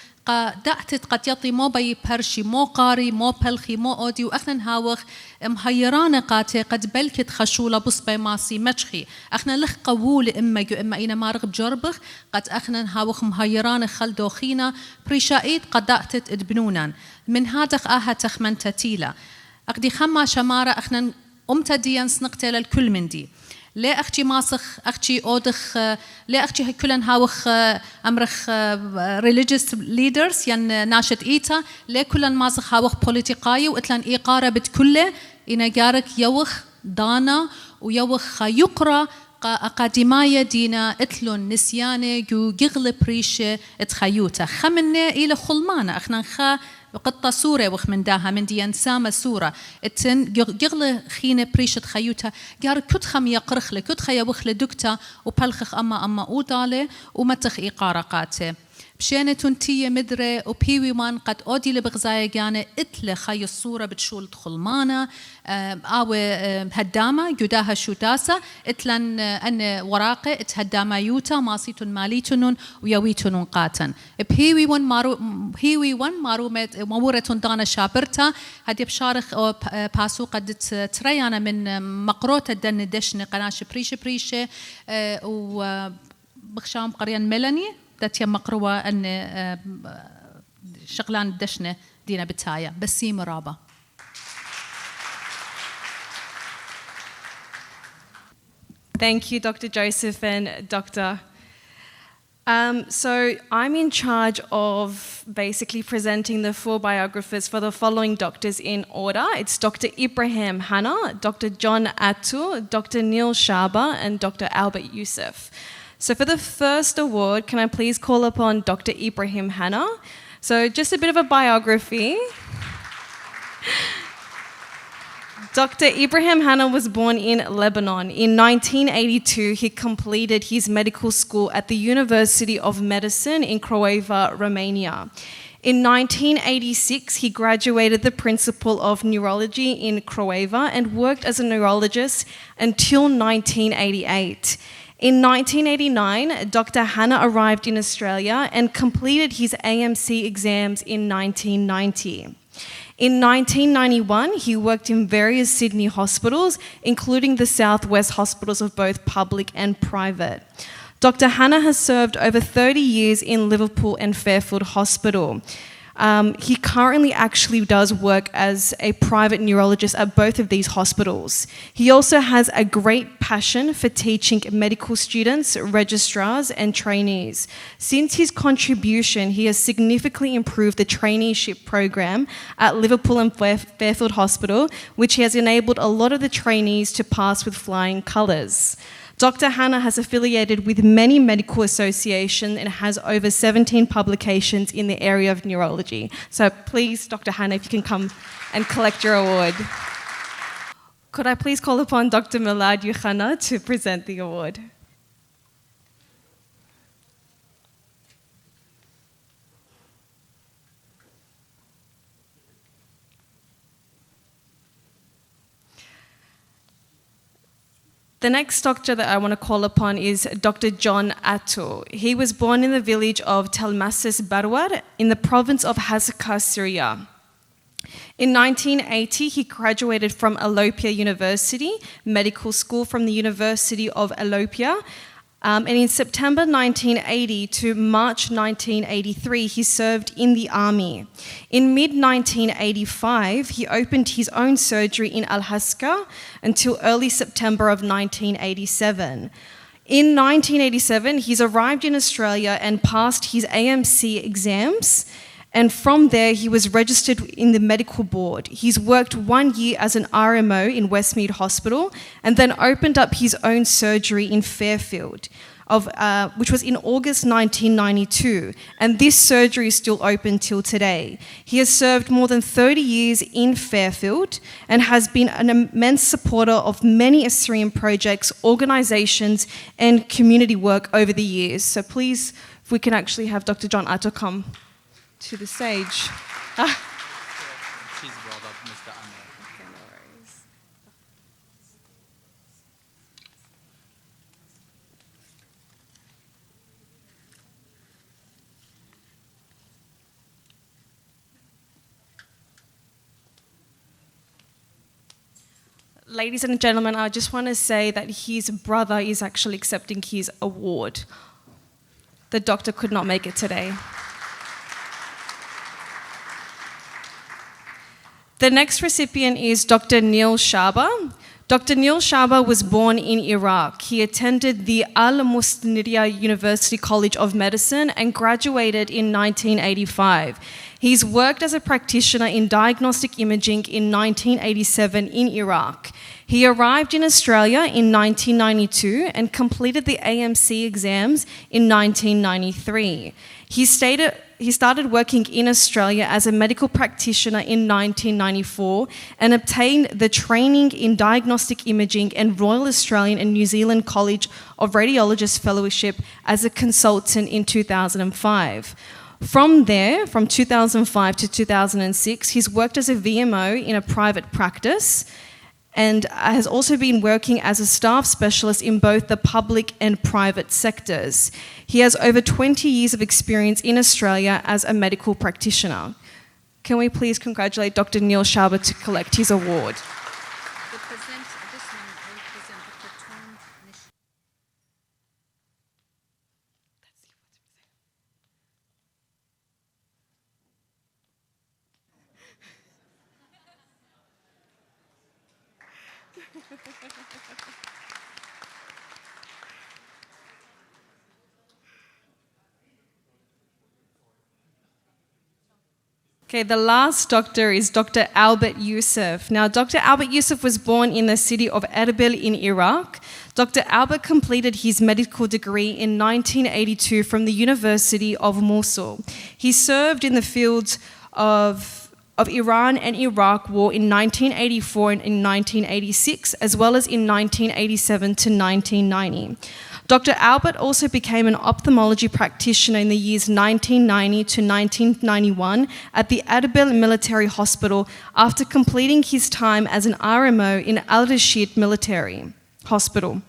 دعتت قد يطي مو بي برشي مو قاري مو بلخي مو أودي وأخنا نهاوخ مهيران قاتي قد بلكت خشولة بصبي ماسي مجخي أخنا لخ قوول إما إينا مارغ بجربخ قد أخنا نهاوخ مهيران خل دوخينا بريشائيت قد دعتت ادبنونا من هادخ آها تخمن تتيلة أقدي خما شمارة أخنا أمتديا سنقتل الكل من دي لا أختي ماسخ أختي أودخ لا أختي كلن هاوخ أمرخ religious leaders ين ناشط إيتا لا كلن ماسخ هاوخ بوليتيقاي وإتلن إيقارة بتكله إنا جارك يوخ دانا ويوخ يقرأ أقادمايا دينا إتلون نسيانة جو جغل بريشة اتخيوتا خمنا إلى خلمانة أخنا خا قطة سورة وخ من داها من ديان سامة سورة اتن جغل خينة بريشة خيوتا جار كت خم يقرخ لك كت خيا وخ لدكتا وبلخخ أما أودالة ومتخ إقارقاته بشينة تنتية مدرة وبيوي مان قد أودي لبغزايا جانا إتل خي الصورة بتشول خلمانة أو هدامة جداها شوتاسة إتلن أن وراقة اتهدامة يوتا ماسيتون ماليتون ويويتون قاتن بهيوي ون معرومة مورة دانا شابرتا هدي بشارخ أو باسو قد تريانا من مقروطة دن دشن قناش بريشة وبخشام قريان ميلاني دات يم مقروة أن شغلان الدشنة دينا بتايا بسيم رابا. Thank you, Dr. Joseph and Dr. So I'm in charge of basically presenting the 4 biographers for the following doctors in order. It's Dr. Ibrahim Hanna, Dr. John Attu, Dr. Neil Shaba, and Dr. Albert Youssef. So for the first award, can I please call upon Dr. Ibrahim Hanna? So just a bit of a biography. Dr. Ibrahim Hanna was born in Lebanon. In 1982, he completed his medical school at the University of Medicine in Craiova, Romania. In 1986, he graduated the Principal of Neurology in Craiova and worked as a neurologist until 1988. In 1989, Dr. Hanna arrived in Australia and completed his AMC exams in 1990. In 1991, he worked in various Sydney hospitals, including the Southwest hospitals of both public and private. Dr. Hanna has served over 30 years in Liverpool and Fairfield Hospital. He currently actually does work as a private neurologist at both of these hospitals. He also has a great passion for teaching medical students, registrars, and trainees. Since his contribution, he has significantly improved the traineeship program at Liverpool and Fairfield Hospital, which has enabled a lot of the trainees to pass with flying colours. Dr. Hanna has affiliated with many medical associations and has over 17 publications in the area of neurology. So please, Dr. Hanna, if you can come and collect your award. Could I please call upon Dr. Milad Yuchana to present the award? The next doctor that I want to call upon is Dr. John Attu. He was born in the village of Telmassus Barwar in the province of Hasaka, Syria. In 1980, he graduated from Alopia University Medical School from the University of Alopia. And in September 1980 to March 1983, he served in the army. In mid-1985, he opened his own surgery in Al-Haska until early September of 1987. In 1987, he's arrived in Australia and passed his AMC exams, and from there he was registered in the medical board. He's worked 1 year as an RMO in Westmead Hospital and then opened up his own surgery in Fairfield, which was in August 1992, and this surgery is still open till today. He has served more than 30 years in Fairfield and has been an immense supporter of many Assyrian projects, organisations and community work over the years. So please, if we can actually have Dr. John Attu come to the stage. She's brought up Mr. Anwar. Okay, no worries. Ladies and gentlemen, I just want to say that his brother is actually accepting his award. The doctor could not make it today. The next recipient is Dr. Neil Shaba. Dr. Neil Shaba was born in Iraq. He attended the Al-Musnidiyah University College of Medicine and graduated in 1985. He's worked as a practitioner in diagnostic imaging in 1987 in Iraq. He arrived in Australia in 1992 and completed the AMC exams in 1993. He started working in Australia as a medical practitioner in 1994 and obtained the training in diagnostic imaging and Royal Australian and New Zealand College of Radiologists Fellowship as a consultant in 2005. From there, from 2005 to 2006, he's worked as a VMO in a private practice and has also been working as a staff specialist in both the public and private sectors. He has over 20 years of experience in Australia as a medical practitioner. Can we please congratulate Dr. Neil Shaba to collect his award? Okay, the last doctor is Dr. Albert Yusuf. Now, Dr. Albert Yusuf was born in the city of Erbil in Iraq. Dr. Albert completed his medical degree in 1982 from the University of Mosul. He served in the fields of of Iran and Iraq War in 1984 and in 1986, as well as in 1987 to 1990. Dr. Albert also became an ophthalmology practitioner in the years 1990 to 1991 at the Adabel Military Hospital after completing his time as an RMO in Al-Rashid Military Hospital.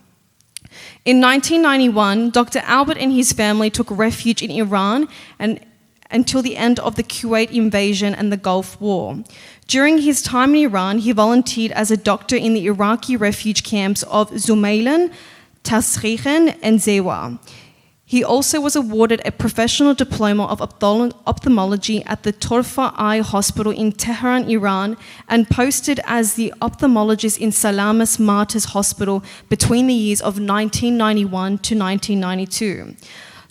In 1991, Dr. Albert and his family took refuge in Iran until the end of the Kuwait invasion and the Gulf War. During his time in Iran, he volunteered as a doctor in the Iraqi refugee camps of Zumailan, Tasrikhan, and Zewa. He also was awarded a professional diploma of ophthalmology at the Torfa Eye Hospital in Tehran, Iran, and posted as the ophthalmologist in Salamas Martyrs Hospital between the years of 1991 to 1992.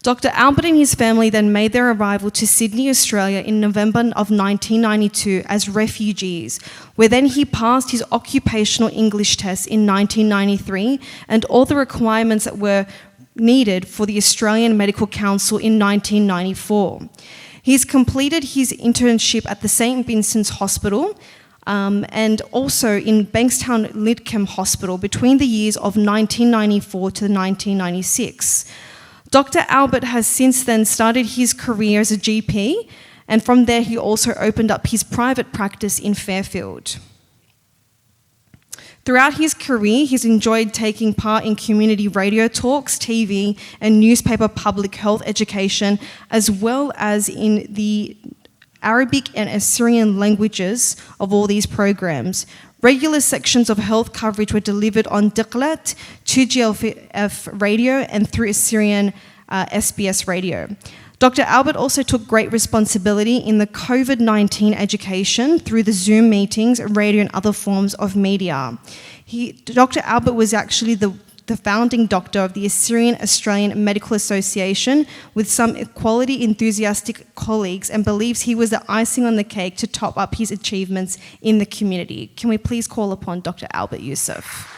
Dr. Albert and his family then made their arrival to Sydney, Australia in November of 1992 as refugees, where then he passed his occupational English test in 1993 and all the requirements that were needed for the Australian Medical Council in 1994. He's completed his internship at the St. Vincent's Hospital and also in Bankstown Lidcombe Hospital between the years of 1994 to 1996. Dr. Albert has since then started his career as a GP, and from there he also opened up his private practice in Fairfield. Throughout his career, he's enjoyed taking part in community radio talks, TV, and newspaper public health education, as well as in the Arabic and Assyrian languages of all these programs. Regular sections of health coverage were delivered on Diqlat, 2GLF radio, and through Assyrian SBS radio. Dr. Albert also took great responsibility in the COVID-19 education through the Zoom meetings, radio, and other forms of media. Dr. Albert was actually the founding doctor of the Assyrian Australian Medical Association with some equality enthusiastic colleagues and believes he was the icing on the cake to top up his achievements in the community. Can we please call upon Dr. Albert Youssef?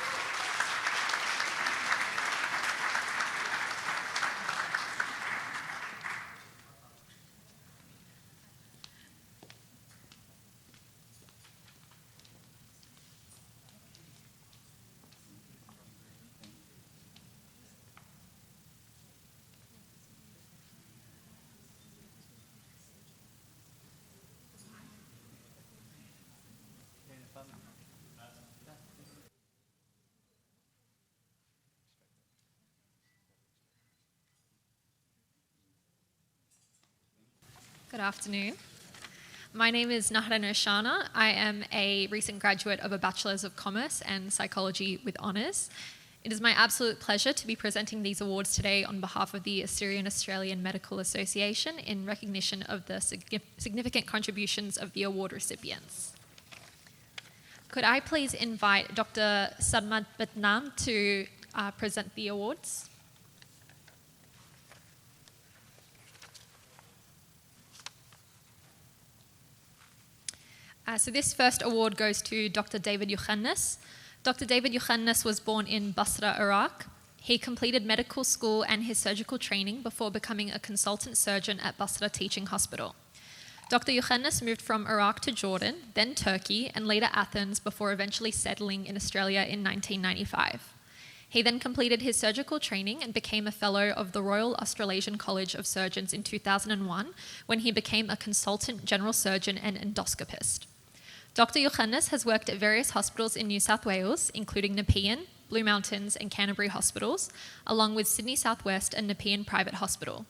Good afternoon. My name is Nahra Nurshana. I am a recent graduate of a Bachelor's of Commerce and Psychology with honours. It is my absolute pleasure to be presenting these awards today on behalf of the Assyrian Australian Medical Association in recognition of the significant contributions of the award recipients. Could I please invite Dr. Sadmat Batnam to present the awards? So this first award goes to Dr. David Yohannes. Dr. David Yohannes was born in Basra, Iraq. He completed medical school and his surgical training before becoming a consultant surgeon at Basra Teaching Hospital. Dr. Yohannes moved from Iraq to Jordan, then Turkey, and later Athens before eventually settling in Australia in 1995. He then completed his surgical training and became a fellow of the Royal Australasian College of Surgeons in 2001 when he became a consultant general surgeon and endoscopist. Dr. Yohannes has worked at various hospitals in New South Wales, including Nepean, Blue Mountains and Canterbury hospitals, along with Sydney South West and Nepean Private Hospital.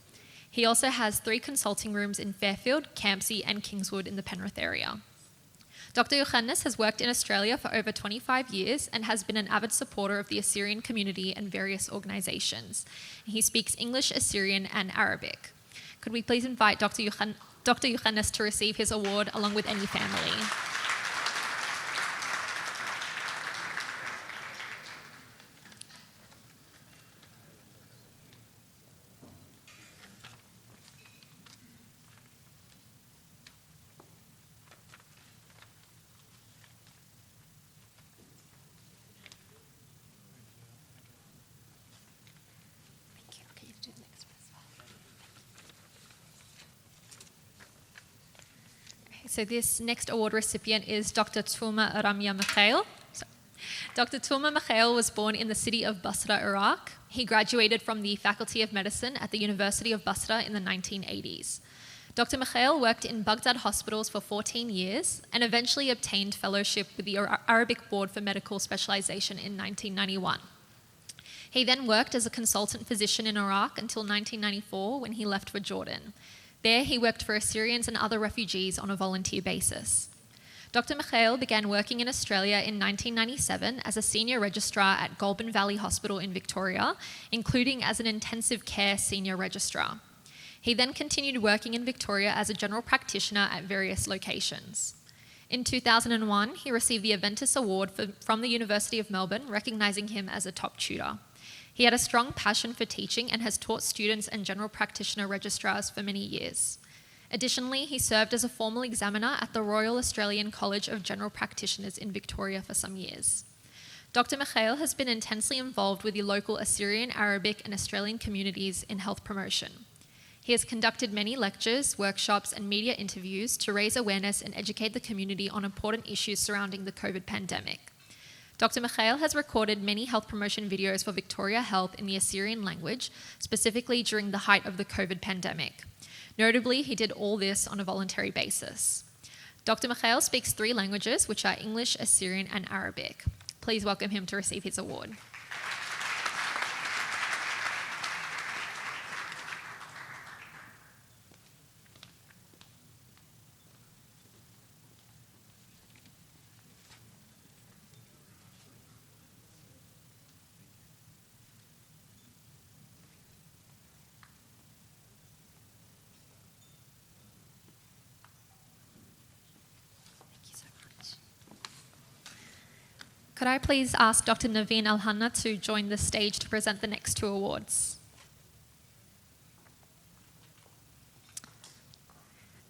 He also has 3 consulting rooms in Fairfield, Campsie and Kingswood in the Penrith area. Dr. Yohannes has worked in Australia for over 25 years and has been an avid supporter of the Assyrian community and various organisations. He speaks English, Assyrian and Arabic. Could we please invite Dr. Yohannes to receive his award along with any family? So this next award recipient is Dr. Tulma Ramya Mikhail. Dr. Tulma Mikhail was born in the city of Basra, Iraq. He graduated from the Faculty of Medicine at the University of Basra in the 1980s. Dr. Mikhail worked in Baghdad hospitals for 14 years and eventually obtained fellowship with the Arabic Board for Medical Specialization in 1991. He then worked as a consultant physician in Iraq until 1994 when he left for Jordan. There he worked for Assyrians and other refugees on a volunteer basis. Dr. Mikhail began working in Australia in 1997 as a senior registrar at Goulburn Valley Hospital in Victoria, including as an intensive care senior registrar. He then continued working in Victoria as a general practitioner at various locations. In 2001, he received the Aventus Award from the University of Melbourne, recognising him as a top tutor. He had a strong passion for teaching and has taught students and general practitioner registrars for many years. Additionally, he served as a formal examiner at the Royal Australian College of General Practitioners in Victoria for some years. Dr. Mikhail has been intensely involved with the local Assyrian, Arabic and Australian communities in health promotion. He has conducted many lectures, workshops and media interviews to raise awareness and educate the community on important issues surrounding the COVID pandemic. Dr. Mikhail has recorded many health promotion videos for Victoria Health in the Assyrian language, specifically during the height of the COVID pandemic. Notably, he did all this on a voluntary basis. Dr. Mikhail speaks 3 languages, which are English, Assyrian and Arabic. Please welcome him to receive his award. Could I please ask Dr. Naveen Al-Hanna to join the stage to present the next 2 awards?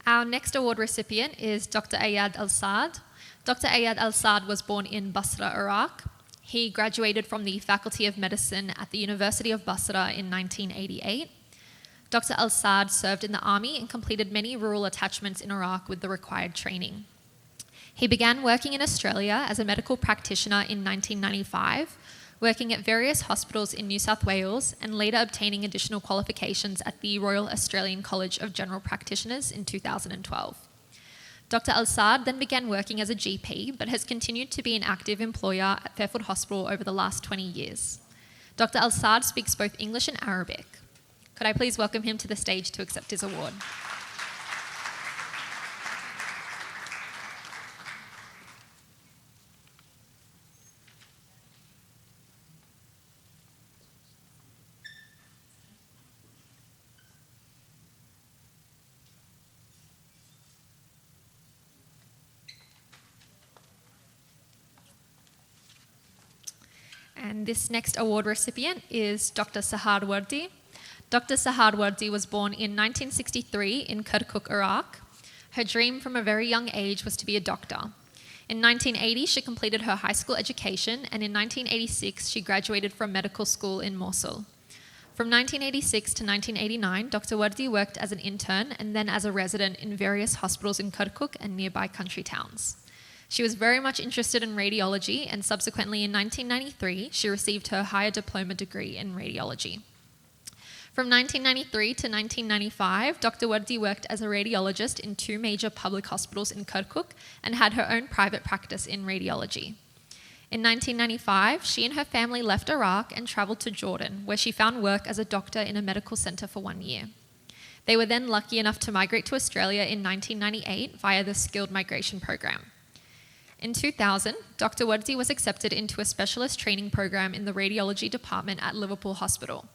Our next award recipient is Dr. Ayad Al-Saad. Dr. Ayad Al-Saad was born in Basra, Iraq. He graduated from the Faculty of Medicine at the University of Basra in 1988. Dr. Al-Saad served in the army and completed many rural attachments in Iraq with the required training. He began working in Australia as a medical practitioner in 1995, working at various hospitals in New South Wales and later obtaining additional qualifications at the Royal Australian College of General Practitioners in 2012. Dr. Al-Saad then began working as a GP, but has continued to be an active employer at Fairfield Hospital over the last 20 years. Dr. Al-Saad speaks both English and Arabic. Could I please welcome him to the stage to accept his award? And this next award recipient is Dr. Sahar Wardi. Dr. Sahar Wardi was born in 1963 in Kirkuk, Iraq. Her dream from a very young age was to be a doctor. In 1980, she completed her high school education, and in 1986, she graduated from medical school in Mosul. From 1986 to 1989, Dr. Wardi worked as an intern and then as a resident in various hospitals in Kirkuk and nearby country towns. She was very much interested in radiology, and subsequently in 1993, she received her higher diploma degree in radiology. From 1993 to 1995, Dr. Wardi worked as a radiologist in 2 major public hospitals in Kirkuk and had her own private practice in radiology. In 1995, she and her family left Iraq and travelled to Jordan, where she found work as a doctor in a medical centre for 1 year. They were then lucky enough to migrate to Australia in 1998 via the Skilled Migration Program. In 2000, Dr. Wardi was accepted into a specialist training program in the radiology department at Liverpool Hospital.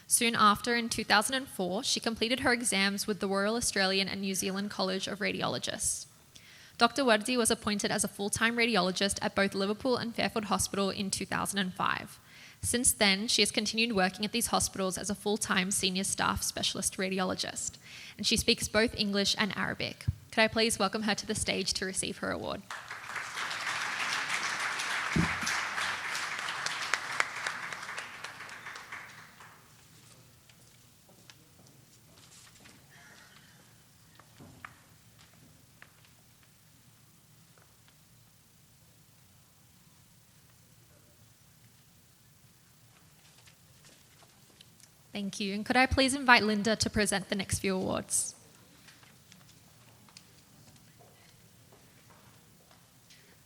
Soon after, in 2004, she completed her exams with the Royal Australian and New Zealand College of Radiologists. Dr. Wardi was appointed as a full-time radiologist at both Liverpool and Fairfield Hospital in 2005. Since then, she has continued working at these hospitals as a full-time senior staff specialist radiologist, and she speaks both English and Arabic. Could I please welcome her to the stage to receive her award? Thank you. And could I please invite Linda to present the next few awards?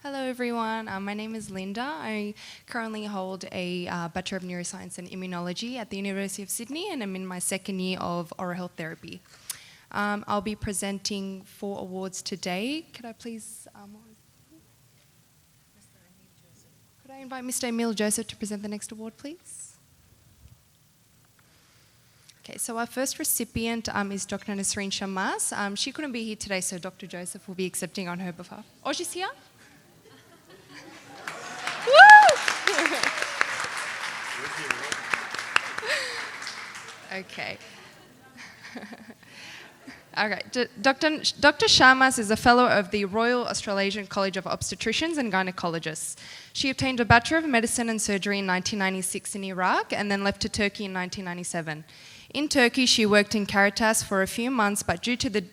Hello everyone, my name is Linda. I currently hold a Bachelor of Neuroscience and Immunology at the University of Sydney, and I'm in my second year of oral health therapy. I'll be presenting 4 awards today. Could I please, could I invite Mr. Emil Joseph to present the next award, please? Okay, so our first recipient is Dr. Nasreen Shammas. She couldn't be here today, so Dr. Joseph will be accepting on her behalf. Oh, she's here? Okay. All right. Dr. Sharmas is a fellow of the Royal Australasian College of Obstetricians and Gynecologists. She obtained a Bachelor of Medicine and Surgery in 1996 in Iraq and then left to Turkey in 1997. In Turkey, she worked in Caritas for a few months, but due to the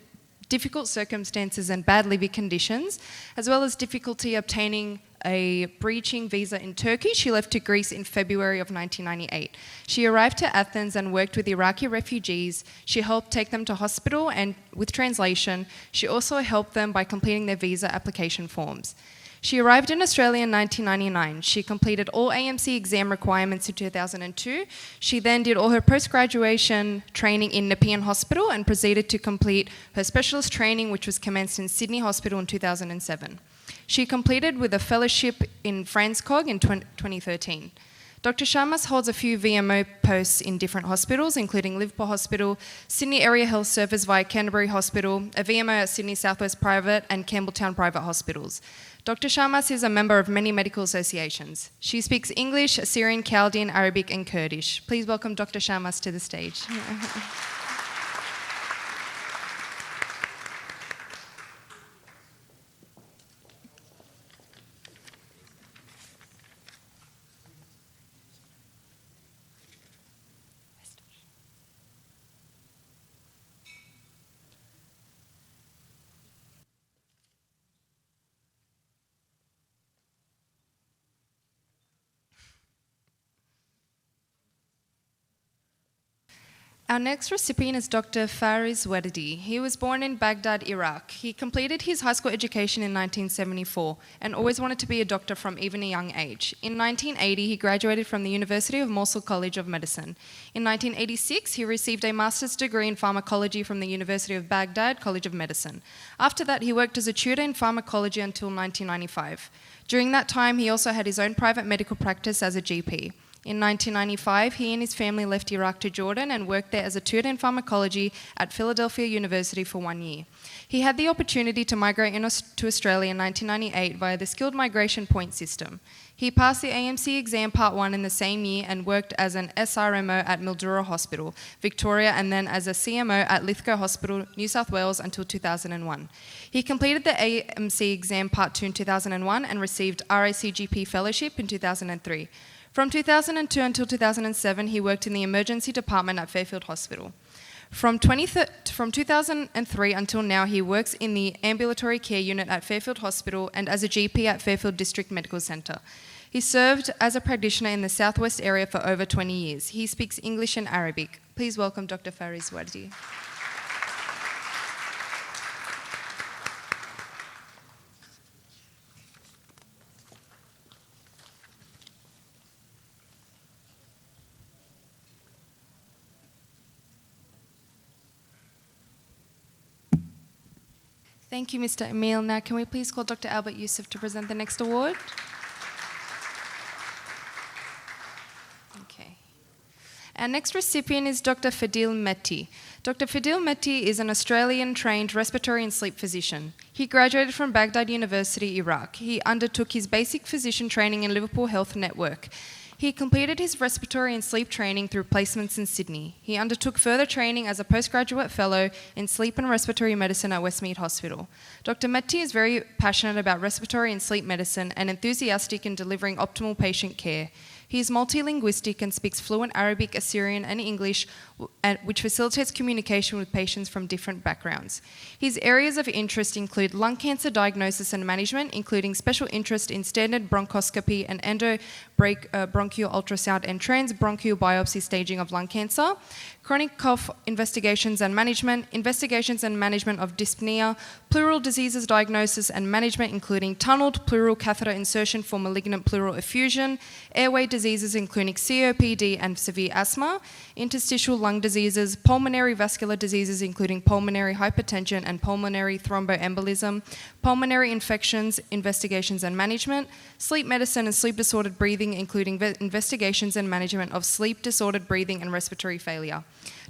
difficult circumstances and bad living conditions, as well as difficulty obtaining a breaching visa in Turkey, she left to Greece in February of 1998. She arrived to Athens and worked with Iraqi refugees. She helped take them to hospital and with translation. She also helped them by completing their visa application forms. She arrived in Australia in 1999. She completed all AMC exam requirements in 2002. She then did all her post-graduation training in Nepean Hospital and proceeded to complete her specialist training, which was commenced in Sydney Hospital in 2007. She completed with a fellowship in FransCog in 2013. Dr. Sharmas holds a few VMO posts in different hospitals, including Liverpool Hospital, Sydney Area Health Service via Canterbury Hospital, a VMO at Sydney Southwest Private and Campbelltown Private Hospitals. Dr. Sharmas is a member of many medical associations. She speaks English, Assyrian, Chaldean, Arabic and Kurdish. Please welcome Dr. Sharmas to the stage. Our next recipient is Dr. Fariz Wedadi. He was born in Baghdad, Iraq. He completed his high school education in 1974 and always wanted to be a doctor from even a young age. In 1980, he graduated from the University of Mosul College of Medicine. In 1986, he received a master's degree in pharmacology from the University of Baghdad College of Medicine. After that, he worked as a tutor in pharmacology until 1995. During that time, he also had his own private medical practice as a GP. In 1995, he and his family left Iraq to Jordan and worked there as a tutor in pharmacology at Philadelphia University for 1 year. He had the opportunity to migrate to Australia in 1998 via the Skilled Migration Point system. He passed the AMC exam Part 1 in the same year and worked as an SRMO at Mildura Hospital, Victoria, and then as a CMO at Lithgow Hospital, New South Wales until 2001. He completed the AMC exam Part 2 in 2001 and received RACGP Fellowship in 2003. From 2002 until 2007, he worked in the emergency department at Fairfield Hospital. From 2003 until now, he works in the ambulatory care unit at Fairfield Hospital and as a GP at Fairfield District Medical Centre. He served as a practitioner in the southwest area for over 20 years. He speaks English and Arabic. Please welcome Dr. Fariz Wedadi. Thank you, Mr. Emil. Now, can we please call Dr. Albert Youssef to present the next award? Okay. Our next recipient is Dr. Fadil Mehti. Dr. Fadil Mehti is an Australian-trained respiratory and sleep physician. He graduated from Baghdad University, Iraq. He undertook his basic physician training in Liverpool Health Network. He completed his respiratory and sleep training through placements in Sydney. He undertook further training as a postgraduate fellow in sleep and respiratory medicine at Westmead Hospital. Dr. Mehti is very passionate about respiratory and sleep medicine and enthusiastic in delivering optimal patient care. He is multilinguistic and speaks fluent Arabic, Assyrian, and English, which facilitates communication with patients from different backgrounds. His areas of interest include lung cancer diagnosis and management, including special interest in standard bronchoscopy and endobronchial ultrasound and transbronchial biopsy staging of lung cancer, chronic cough investigations and management of dyspnea, pleural diseases diagnosis and management, including tunneled pleural catheter insertion for malignant pleural effusion, airway diseases including COPD and severe asthma, interstitial lung diseases, pulmonary vascular diseases including pulmonary hypertension and pulmonary thromboembolism, pulmonary infections, investigations and management, sleep medicine and sleep disordered breathing, including investigations and management of sleep disordered breathing and respiratory failure.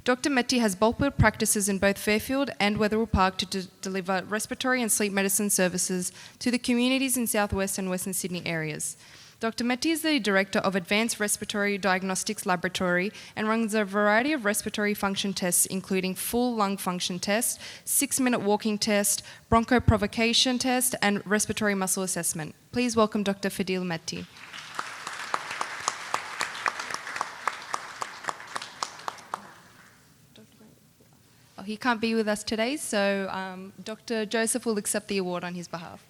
Dr. Mehti has bulk bill practices in both Fairfield and Wetherill Park to deliver respiratory and sleep medicine services to the communities in Southwest and Western Sydney areas. Dr. Mehti is the Director of Advanced Respiratory Diagnostics Laboratory and runs a variety of respiratory function tests, including full lung function test, 6-minute walking test, bronchoprovocation test, and respiratory muscle assessment. Please welcome Dr. Fadil Mehti. He can't be with us today, so Dr. Joseph will accept the award on his behalf.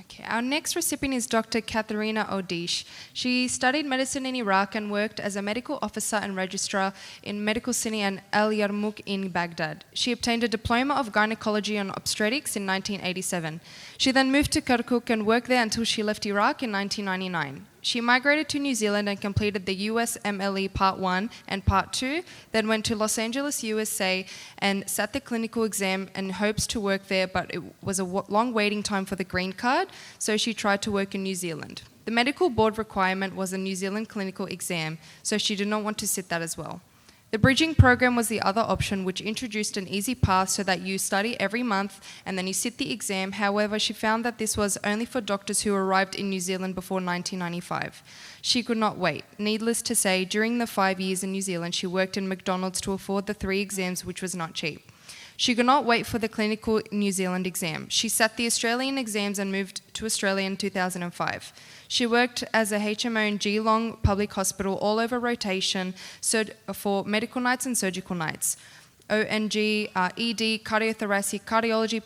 Okay, our next recipient is Dr. Katharina Odish. She studied medicine in Iraq and worked as a medical officer and registrar in Medical City and Al Yarmouk in Baghdad. She obtained a diploma of gynecology and obstetrics in 1987. She then moved to Kirkuk and worked there until she left Iraq in 1999. She migrated to New Zealand and completed the USMLE Part 1 and Part 2, then went to Los Angeles, USA, and sat the clinical exam and hopes to work there, but it was a long waiting time for the green card, so she tried to work in New Zealand. The medical board requirement was a New Zealand clinical exam, so she did not want to sit that as well. The bridging program was the other option, which introduced an easy path so that you study every month and then you sit the exam. However, she found that this was only for doctors who arrived in New Zealand before 1995. She could not wait. Needless to say, during the 5 years in New Zealand, she worked in McDonald's to afford the 3 exams, which was not cheap. She could not wait for the clinical New Zealand exam. She sat the Australian exams and moved to Australia in 2005. She worked as a HMO in Geelong Public Hospital all over rotation for medical nights and surgical nights. ONG, ED, cardiothoracic, cardiology,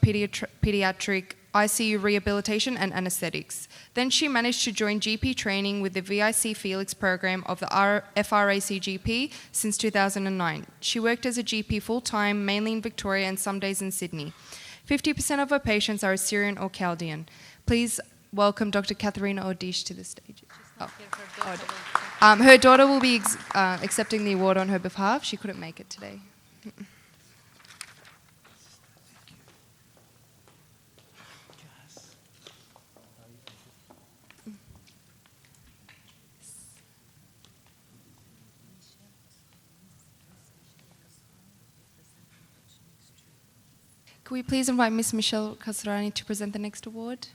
pediatric, ICU rehabilitation and anaesthetics. Then she managed to join GP training with the VIC Felix program of the FRAC GP since 2009. She worked as a GP full-time, mainly in Victoria and some days in Sydney. 50% of her patients are Assyrian or Chaldean. Please welcome Dr. Katharina Odish to the stage. Her daughter will be accepting the award on her behalf. She couldn't make it today. Could we please invite Ms. Michelle Kasrani to present the next award?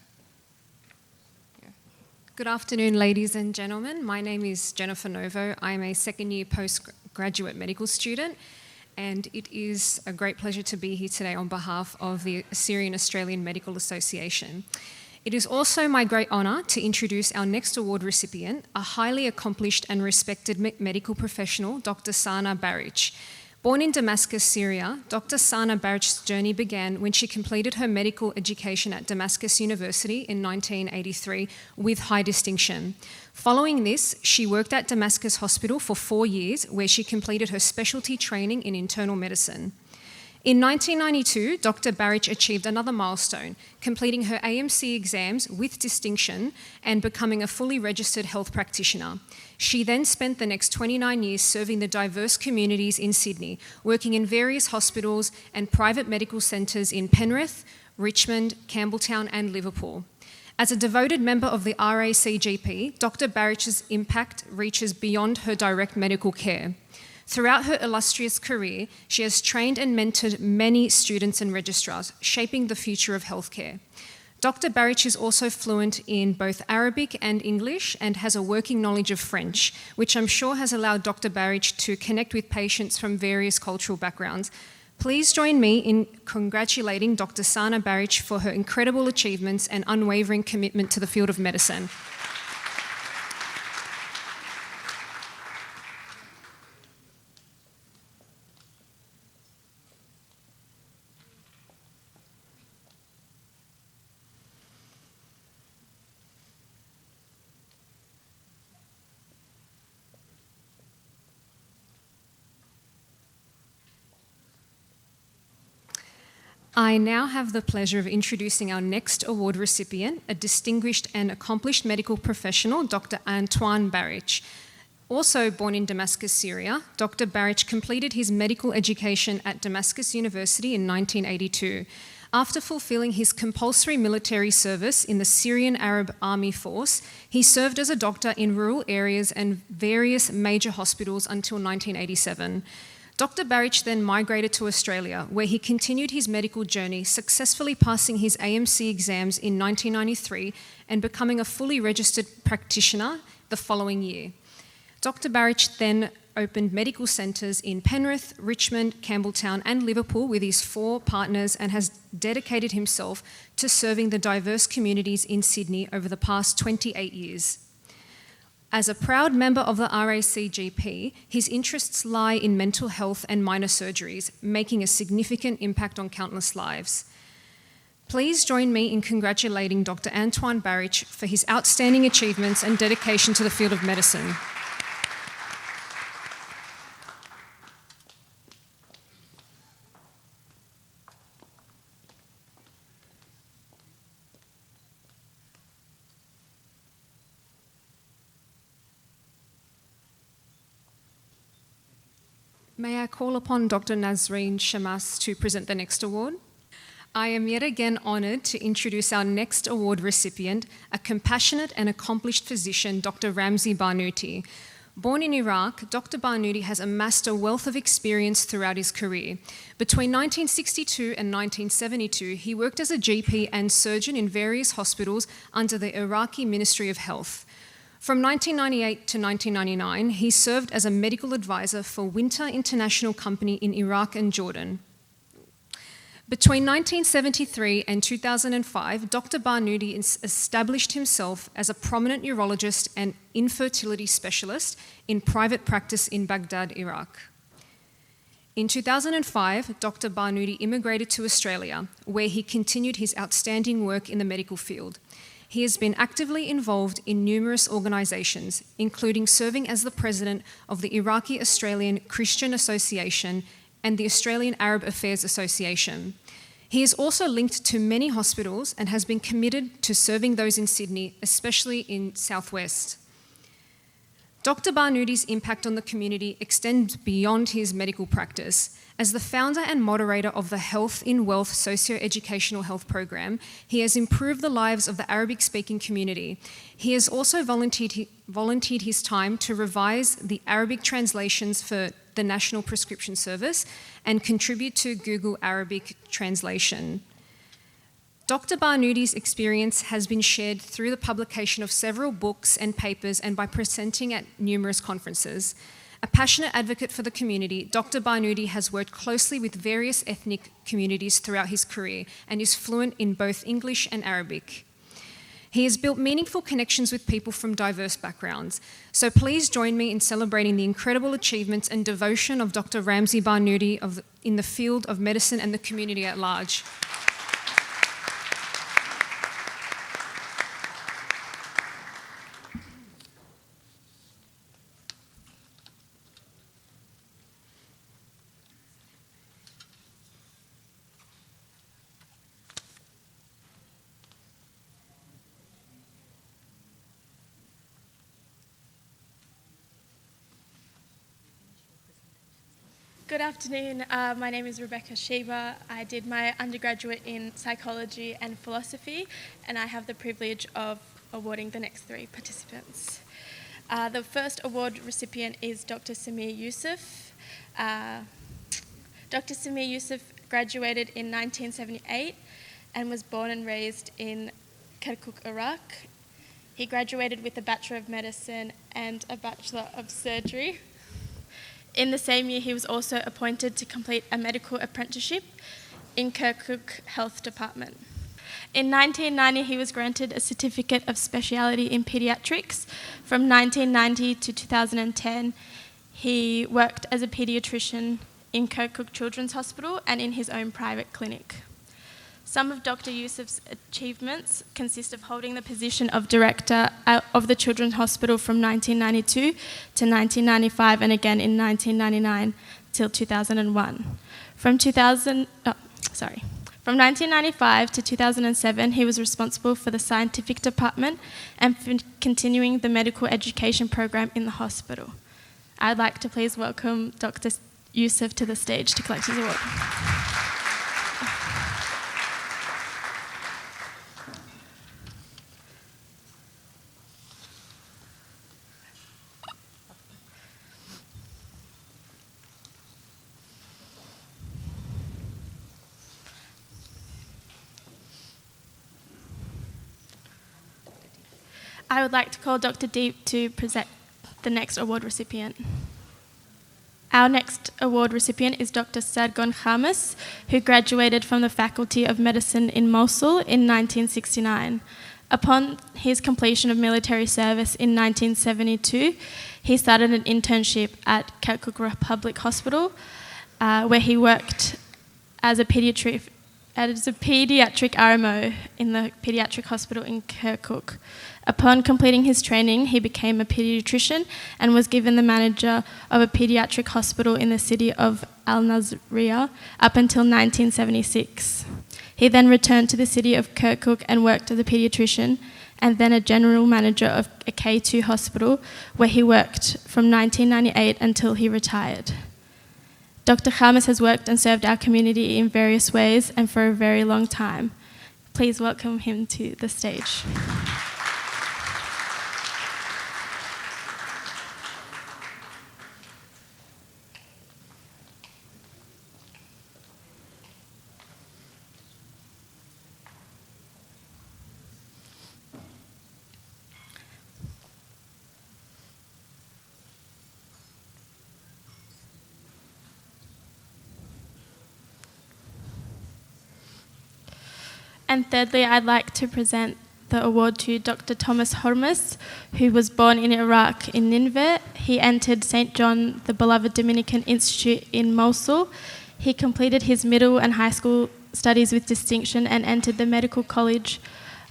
Good afternoon, ladies and gentlemen. My name is Jennifer Novo. I'm a second-year postgraduate medical student, and it is a great pleasure to be here today on behalf of the Assyrian Australian Medical Association. It is also my great honour to introduce our next award recipient, a highly accomplished and respected medical professional, Dr. Sana Baric. Born in Damascus, Syria, Dr. Sana Baric's journey began when she completed her medical education at Damascus University in 1983 with high distinction. Following this, she worked at Damascus Hospital for 4 years, where she completed her specialty training in internal medicine. In 1992, Dr. Baric achieved another milestone, completing her AMC exams with distinction and becoming a fully registered health practitioner. She then spent the next 29 years serving the diverse communities in Sydney, working in various hospitals and private medical centres in Penrith, Richmond, Campbelltown and Liverpool. As a devoted member of the RACGP, Dr. Baric's impact reaches beyond her direct medical care. Throughout her illustrious career, she has trained and mentored many students and registrars, shaping the future of healthcare. Dr. Baric is also fluent in both Arabic and English and has a working knowledge of French, which I'm sure has allowed Dr. Baric to connect with patients from various cultural backgrounds. Please join me in congratulating Dr. Sana Baric for her incredible achievements and unwavering commitment to the field of medicine. I now have the pleasure of introducing our next award recipient, a distinguished and accomplished medical professional, Dr. Antoine Baric. Also born in Damascus, Syria, Dr. Baric completed his medical education at Damascus University in 1982. After fulfilling his compulsory military service in the Syrian Arab Army Force, he served as a doctor in rural areas and various major hospitals until 1987. Dr. Baric then migrated to Australia, where he continued his medical journey, successfully passing his AMC exams in 1993 and becoming a fully registered practitioner the following year. Dr. Baric then opened medical centres in Penrith, Richmond, Campbelltown and Liverpool with his 4 partners and has dedicated himself to serving the diverse communities in Sydney over the past 28 years. As a proud member of the RACGP, his interests lie in mental health and minor surgeries, making a significant impact on countless lives. Please join me in congratulating Dr. Antoine Baric for his outstanding achievements and dedication to the field of medicine. May I call upon Dr. Nazreen Shamas to present the next award? I am yet again honoured to introduce our next award recipient, a compassionate and accomplished physician, Dr. Ramzi Barnouti. Born in Iraq, Dr. Barnouti has amassed a wealth of experience throughout his career. Between 1962 and 1972, he worked as a GP and surgeon in various hospitals under the Iraqi Ministry of Health. From 1998 to 1999, he served as a medical advisor for Winter International Company in Iraq and Jordan. Between 1973 and 2005, Dr. Barnouti established himself as a prominent urologist and infertility specialist in private practice in Baghdad, Iraq. In 2005, Dr. Barnouti immigrated to Australia, where he continued his outstanding work in the medical field. He has been actively involved in numerous organisations, including serving as the president of the Iraqi Australian Christian Association and the Australian Arab Affairs Association. He is also linked to many hospitals and has been committed to serving those in Sydney, especially in South West. Dr. Barnouti's impact on the community extends beyond his medical practice. As the founder and moderator of the Health in Wealth socio-educational health program, he has improved the lives of the Arabic-speaking community. He has also volunteered his time to revise the Arabic translations for the National Prescription Service and contribute to Google Arabic translation. Dr. Barnouti's experience has been shared through the publication of several books and papers and by presenting at numerous conferences. A passionate advocate for the community, Dr. Barnouti has worked closely with various ethnic communities throughout his career and is fluent in both English and Arabic. He has built meaningful connections with people from diverse backgrounds. So please join me in celebrating the incredible achievements and devotion of Dr. Ramzi Barnouti in the field of medicine and the community at large. Good afternoon. My name is Rebecca Sheba. I did my undergraduate in psychology and philosophy, and I have the privilege of awarding the next 3 participants. The first award recipient is Dr. Samir Youssef. Dr. Samir Yusuf graduated in 1978 and was born and raised in Kirkuk, Iraq. He graduated with a Bachelor of Medicine and a Bachelor of Surgery. In the same year, he was also appointed to complete a medical apprenticeship in Kirkuk Health Department. In 1990, he was granted a Certificate of Speciality in Paediatrics. From 1990 to 2010, he worked as a paediatrician in Kirkuk Children's Hospital and in his own private clinic. Some of Dr. Yusuf's achievements consist of holding the position of director of the Children's Hospital from 1992 to 1995 and again in 1999 till 2001. From 1995 to 2007, he was responsible for the scientific department and for continuing the medical education program in the hospital. I'd like to please welcome Dr. Yusuf to the stage to collect his award. I would like to call Dr. Deep to present the next award recipient. Our next award recipient is Dr. Sargon Khamis, who graduated from the Faculty of Medicine in Mosul in 1969. Upon his completion of military service in 1972, he started an internship at Kirkuk Public Hospital, where he worked as a paediatric RMO in the paediatric hospital in Kirkuk. Upon completing his training, he became a paediatrician and was given the manager of a paediatric hospital in the city of Al Nazriya up until 1976. He then returned to the city of Kirkuk and worked as a paediatrician and then a general manager of a K2 hospital, where he worked from 1998 until he retired. Dr. Khamis has worked and served our community in various ways and for a very long time. Please welcome him to the stage. And thirdly, I'd like to present the award to Dr. Thomas Hormus, who was born in Iraq in Nineveh. He entered St. John the Beloved Dominican Institute in Mosul. He completed his middle and high school studies with distinction and entered the Medical College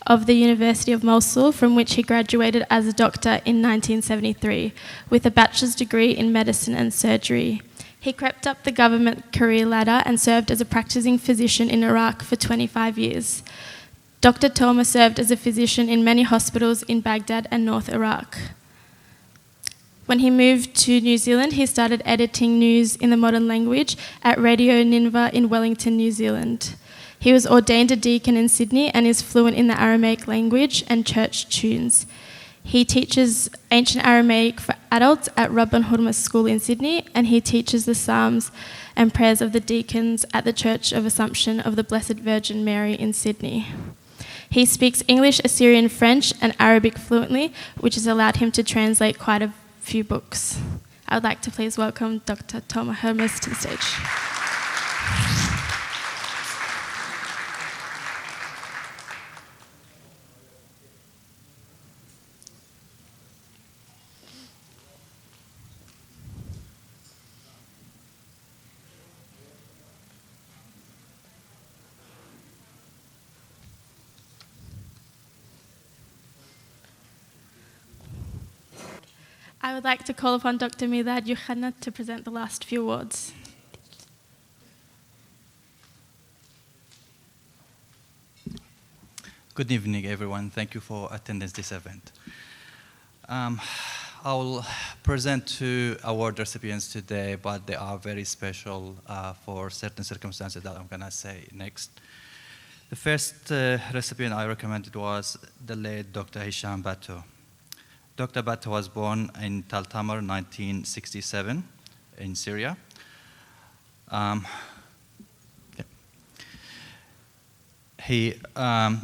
of the University of Mosul, from which he graduated as a doctor in 1973 with a bachelor's degree in medicine and surgery. He crept up the government career ladder and served as a practicing physician in Iraq for 25 years. Dr. Toma served as a physician in many hospitals in Baghdad and North Iraq. When he moved to New Zealand, he started editing news in the modern language at Radio Nineveh in Wellington, New Zealand. He was ordained a deacon in Sydney and is fluent in the Aramaic language and church tunes. He teaches ancient Aramaic for adults at Rabban Hurmus School in Sydney, and he teaches the Psalms and prayers of the deacons at the Church of Assumption of the Blessed Virgin Mary in Sydney. He speaks English, Assyrian, French, and Arabic fluently, which has allowed him to translate quite a few books. I would like to please welcome Dr. Toma Hermes to the stage. I would like to call upon Dr. Milad Yohanna to present the last few awards. Good evening, everyone. Thank you for attending this event. I'll present two award recipients today, but they are very special for certain circumstances that I'm going to say next. The first recipient I recommended was the late Dr. Hisham Bato. Dr. Bato was born in Tal Tamar, 1967, in Syria. Um,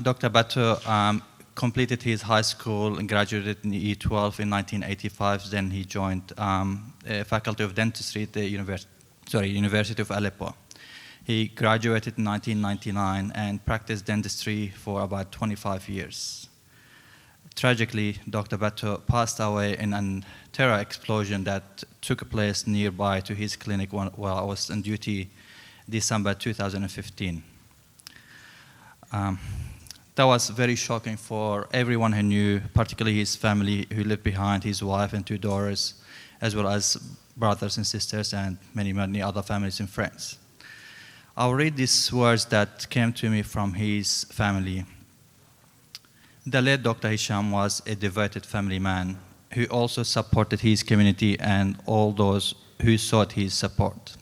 Dr. Batu completed his high school and graduated in E12 in 1985. Then he joined Faculty of Dentistry at the University of Aleppo. He graduated in 1999 and practiced dentistry for about 25 years. Tragically, Dr. Batu passed away in a terror explosion that took place nearby to his clinic while I was on duty December 2015. That was very shocking for everyone who knew, particularly his family who lived behind, his wife and 2 daughters, as well as brothers and sisters and many, many other families and friends. I'll read these words that came to me from his family. The late Dr. Hisham was a devoted family man who also supported his community and all those who sought his support.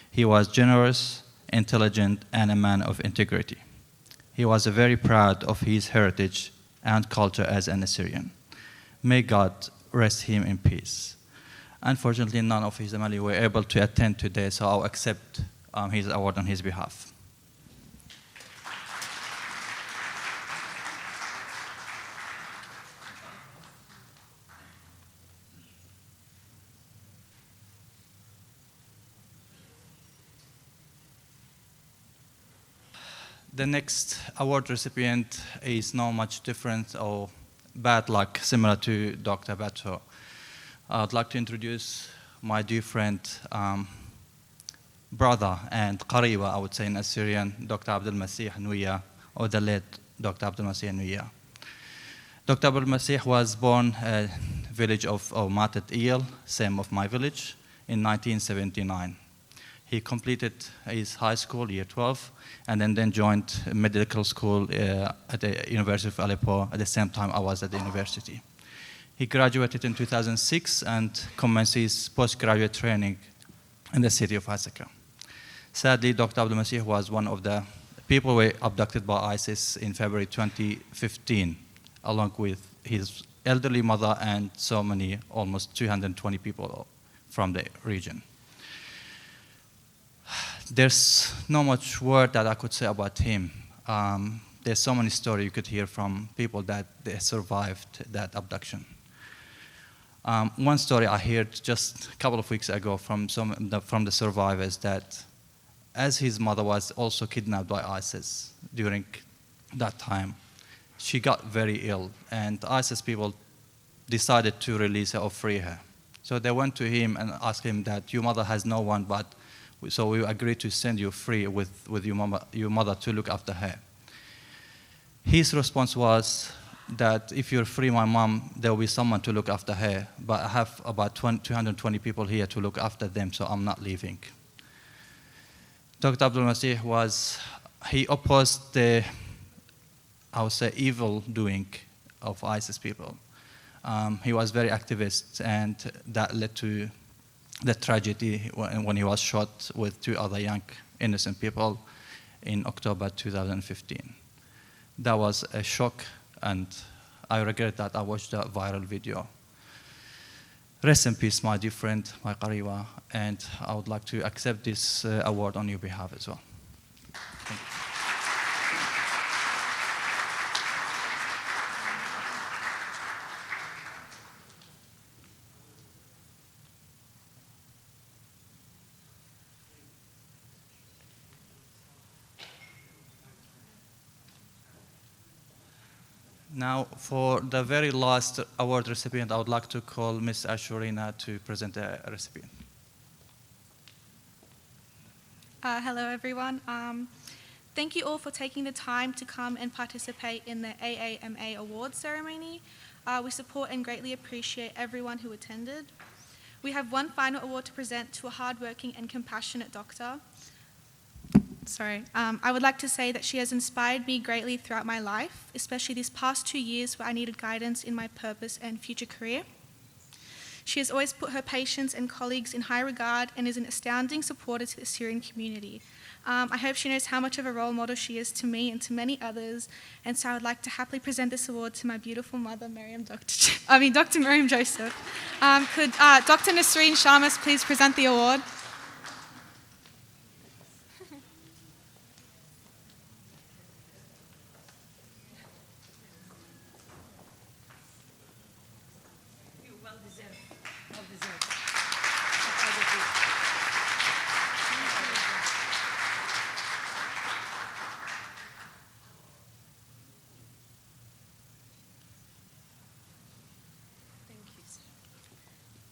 He was generous, intelligent, and a man of integrity. He was very proud of his heritage and culture as an Assyrian. May God rest him in peace. Unfortunately, none of his family were able to attend today, so I'll accept his award on his behalf. The next award recipient is not much different or bad luck, similar to Dr. Batu. I'd like to introduce my dear friend, brother and qariba, I would say in Assyrian, Dr. Abdul Masih Nuya, or the late Dr. Abdul Masih Nuya. Dr. Abdul Masih was born in the village of Matat Iyal, same of my village, in 1979. He completed his high school, year 12, and then joined medical school at the University of Aleppo. At the same time, I was at the university. He graduated in 2006 and commenced his postgraduate training in the city of Hasaka. Sadly, Dr. Abdul Masih was one of the people who were abducted by ISIS in February 2015, along with his elderly mother and so many, almost 220 people from the region. There's not much word that I could say about him. There's so many stories you could hear from people that they survived that abduction. One story I heard just a couple of weeks ago from the survivors, that as his mother was also kidnapped by ISIS during that time, she got very ill, and ISIS people decided to release her or free her. So they went to him and asked him that your mother has no one, so we agreed to send you free with your mother to look after her. His response was that if you're free my mom, there will be someone to look after her, but I have about 220 people here to look after them, so I'm not leaving. Dr. Abdul Masih he opposed the, I would say, evil doing of ISIS people. He was very activist, and that led to the tragedy when he was shot with 2 other young innocent people in October 2015. That was a shock, and I regret that I watched that viral video. Rest in peace, my dear friend, my qariba, and I would like to accept this award on your behalf as well. Thank you. Now, for the very last award recipient, I would like to call Ms. Ashurina to present the recipient. Hello, everyone. Thank you all for taking the time to come and participate in the AAMA Awards ceremony. We support and greatly appreciate everyone who attended. We have one final award to present to a hardworking and compassionate doctor. I would like to say that she has inspired me greatly throughout my life, especially these past 2 years where I needed guidance in my purpose and future career. She has always put her patients and colleagues in high regard and is an astounding supporter to the Syrian community. I hope she knows how much of a role model she is to me and to many others, and so I would like to happily present this award to my beautiful mother, Dr. Miriam Joseph. Could Dr. Nasreen Shamas please present the award?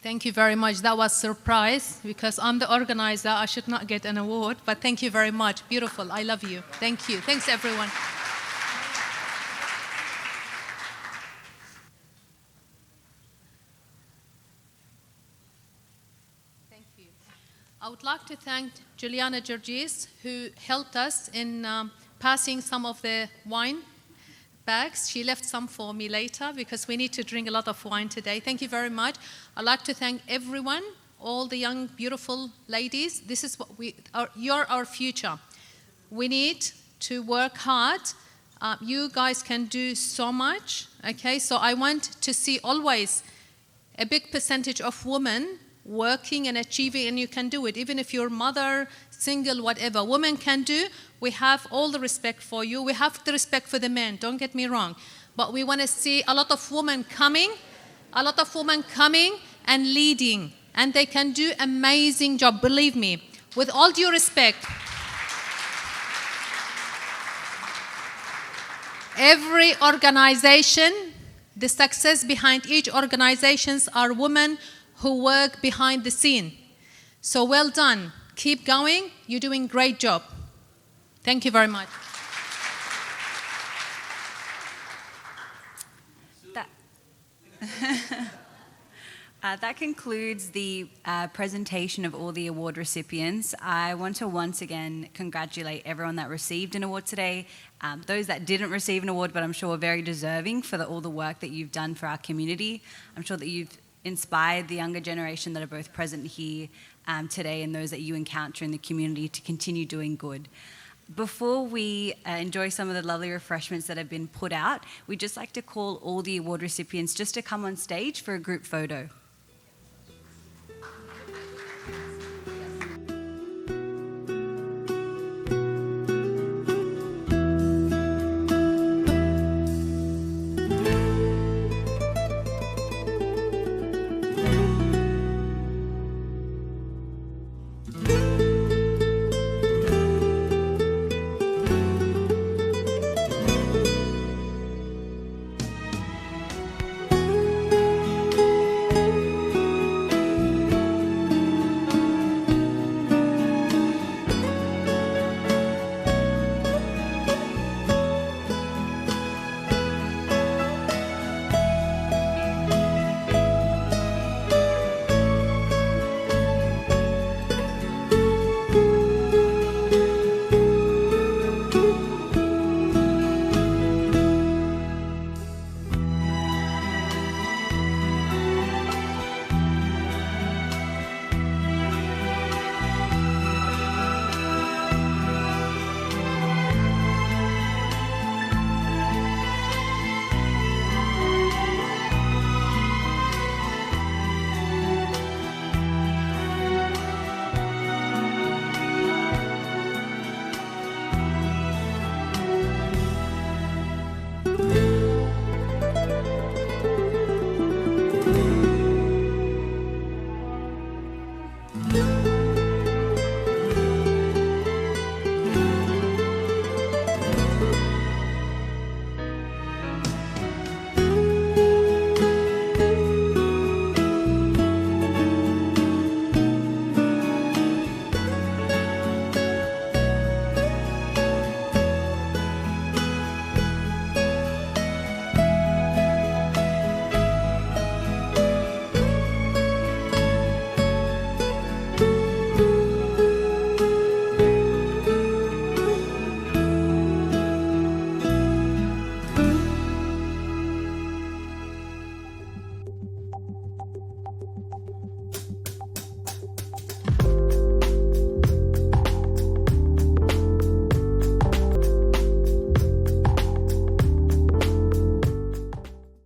Thank you very much. That was a surprise because I'm the organizer. I should not get an award, but thank you very much. Beautiful. I love you. Thank you. Thanks, everyone. Thank you. I would like to thank Juliana Georgis, who helped us in passing some of the wine bags. She left some for me later because we need to drink a lot of wine today. Thank you very much. I'd like to thank everyone, all the young, beautiful ladies. This is what you're our future. We need to work hard. You guys can do so much, okay? So I want to see always a big percentage of women working and achieving, and you can do it. Even if you're mother, single, whatever, women can do. We have all the respect for you. We have the respect for the men, don't get me wrong. But we want to see a lot of women coming and leading. And they can do amazing job, believe me. With all due respect, every organization, the success behind each organization are women who work behind the scene. So well done. Keep going. You're doing a great job. Thank you very much. That concludes the presentation of all the award recipients. I want to once again congratulate everyone that received an award today, those that didn't receive an award but I'm sure are very deserving for all the work that you've done for our community. I'm sure that you've inspired the younger generation that are both present here today and those that you encounter in the community to continue doing good. Before we enjoy some of the lovely refreshments that have been put out, we'd just like to call all the award recipients just to come on stage for a group photo.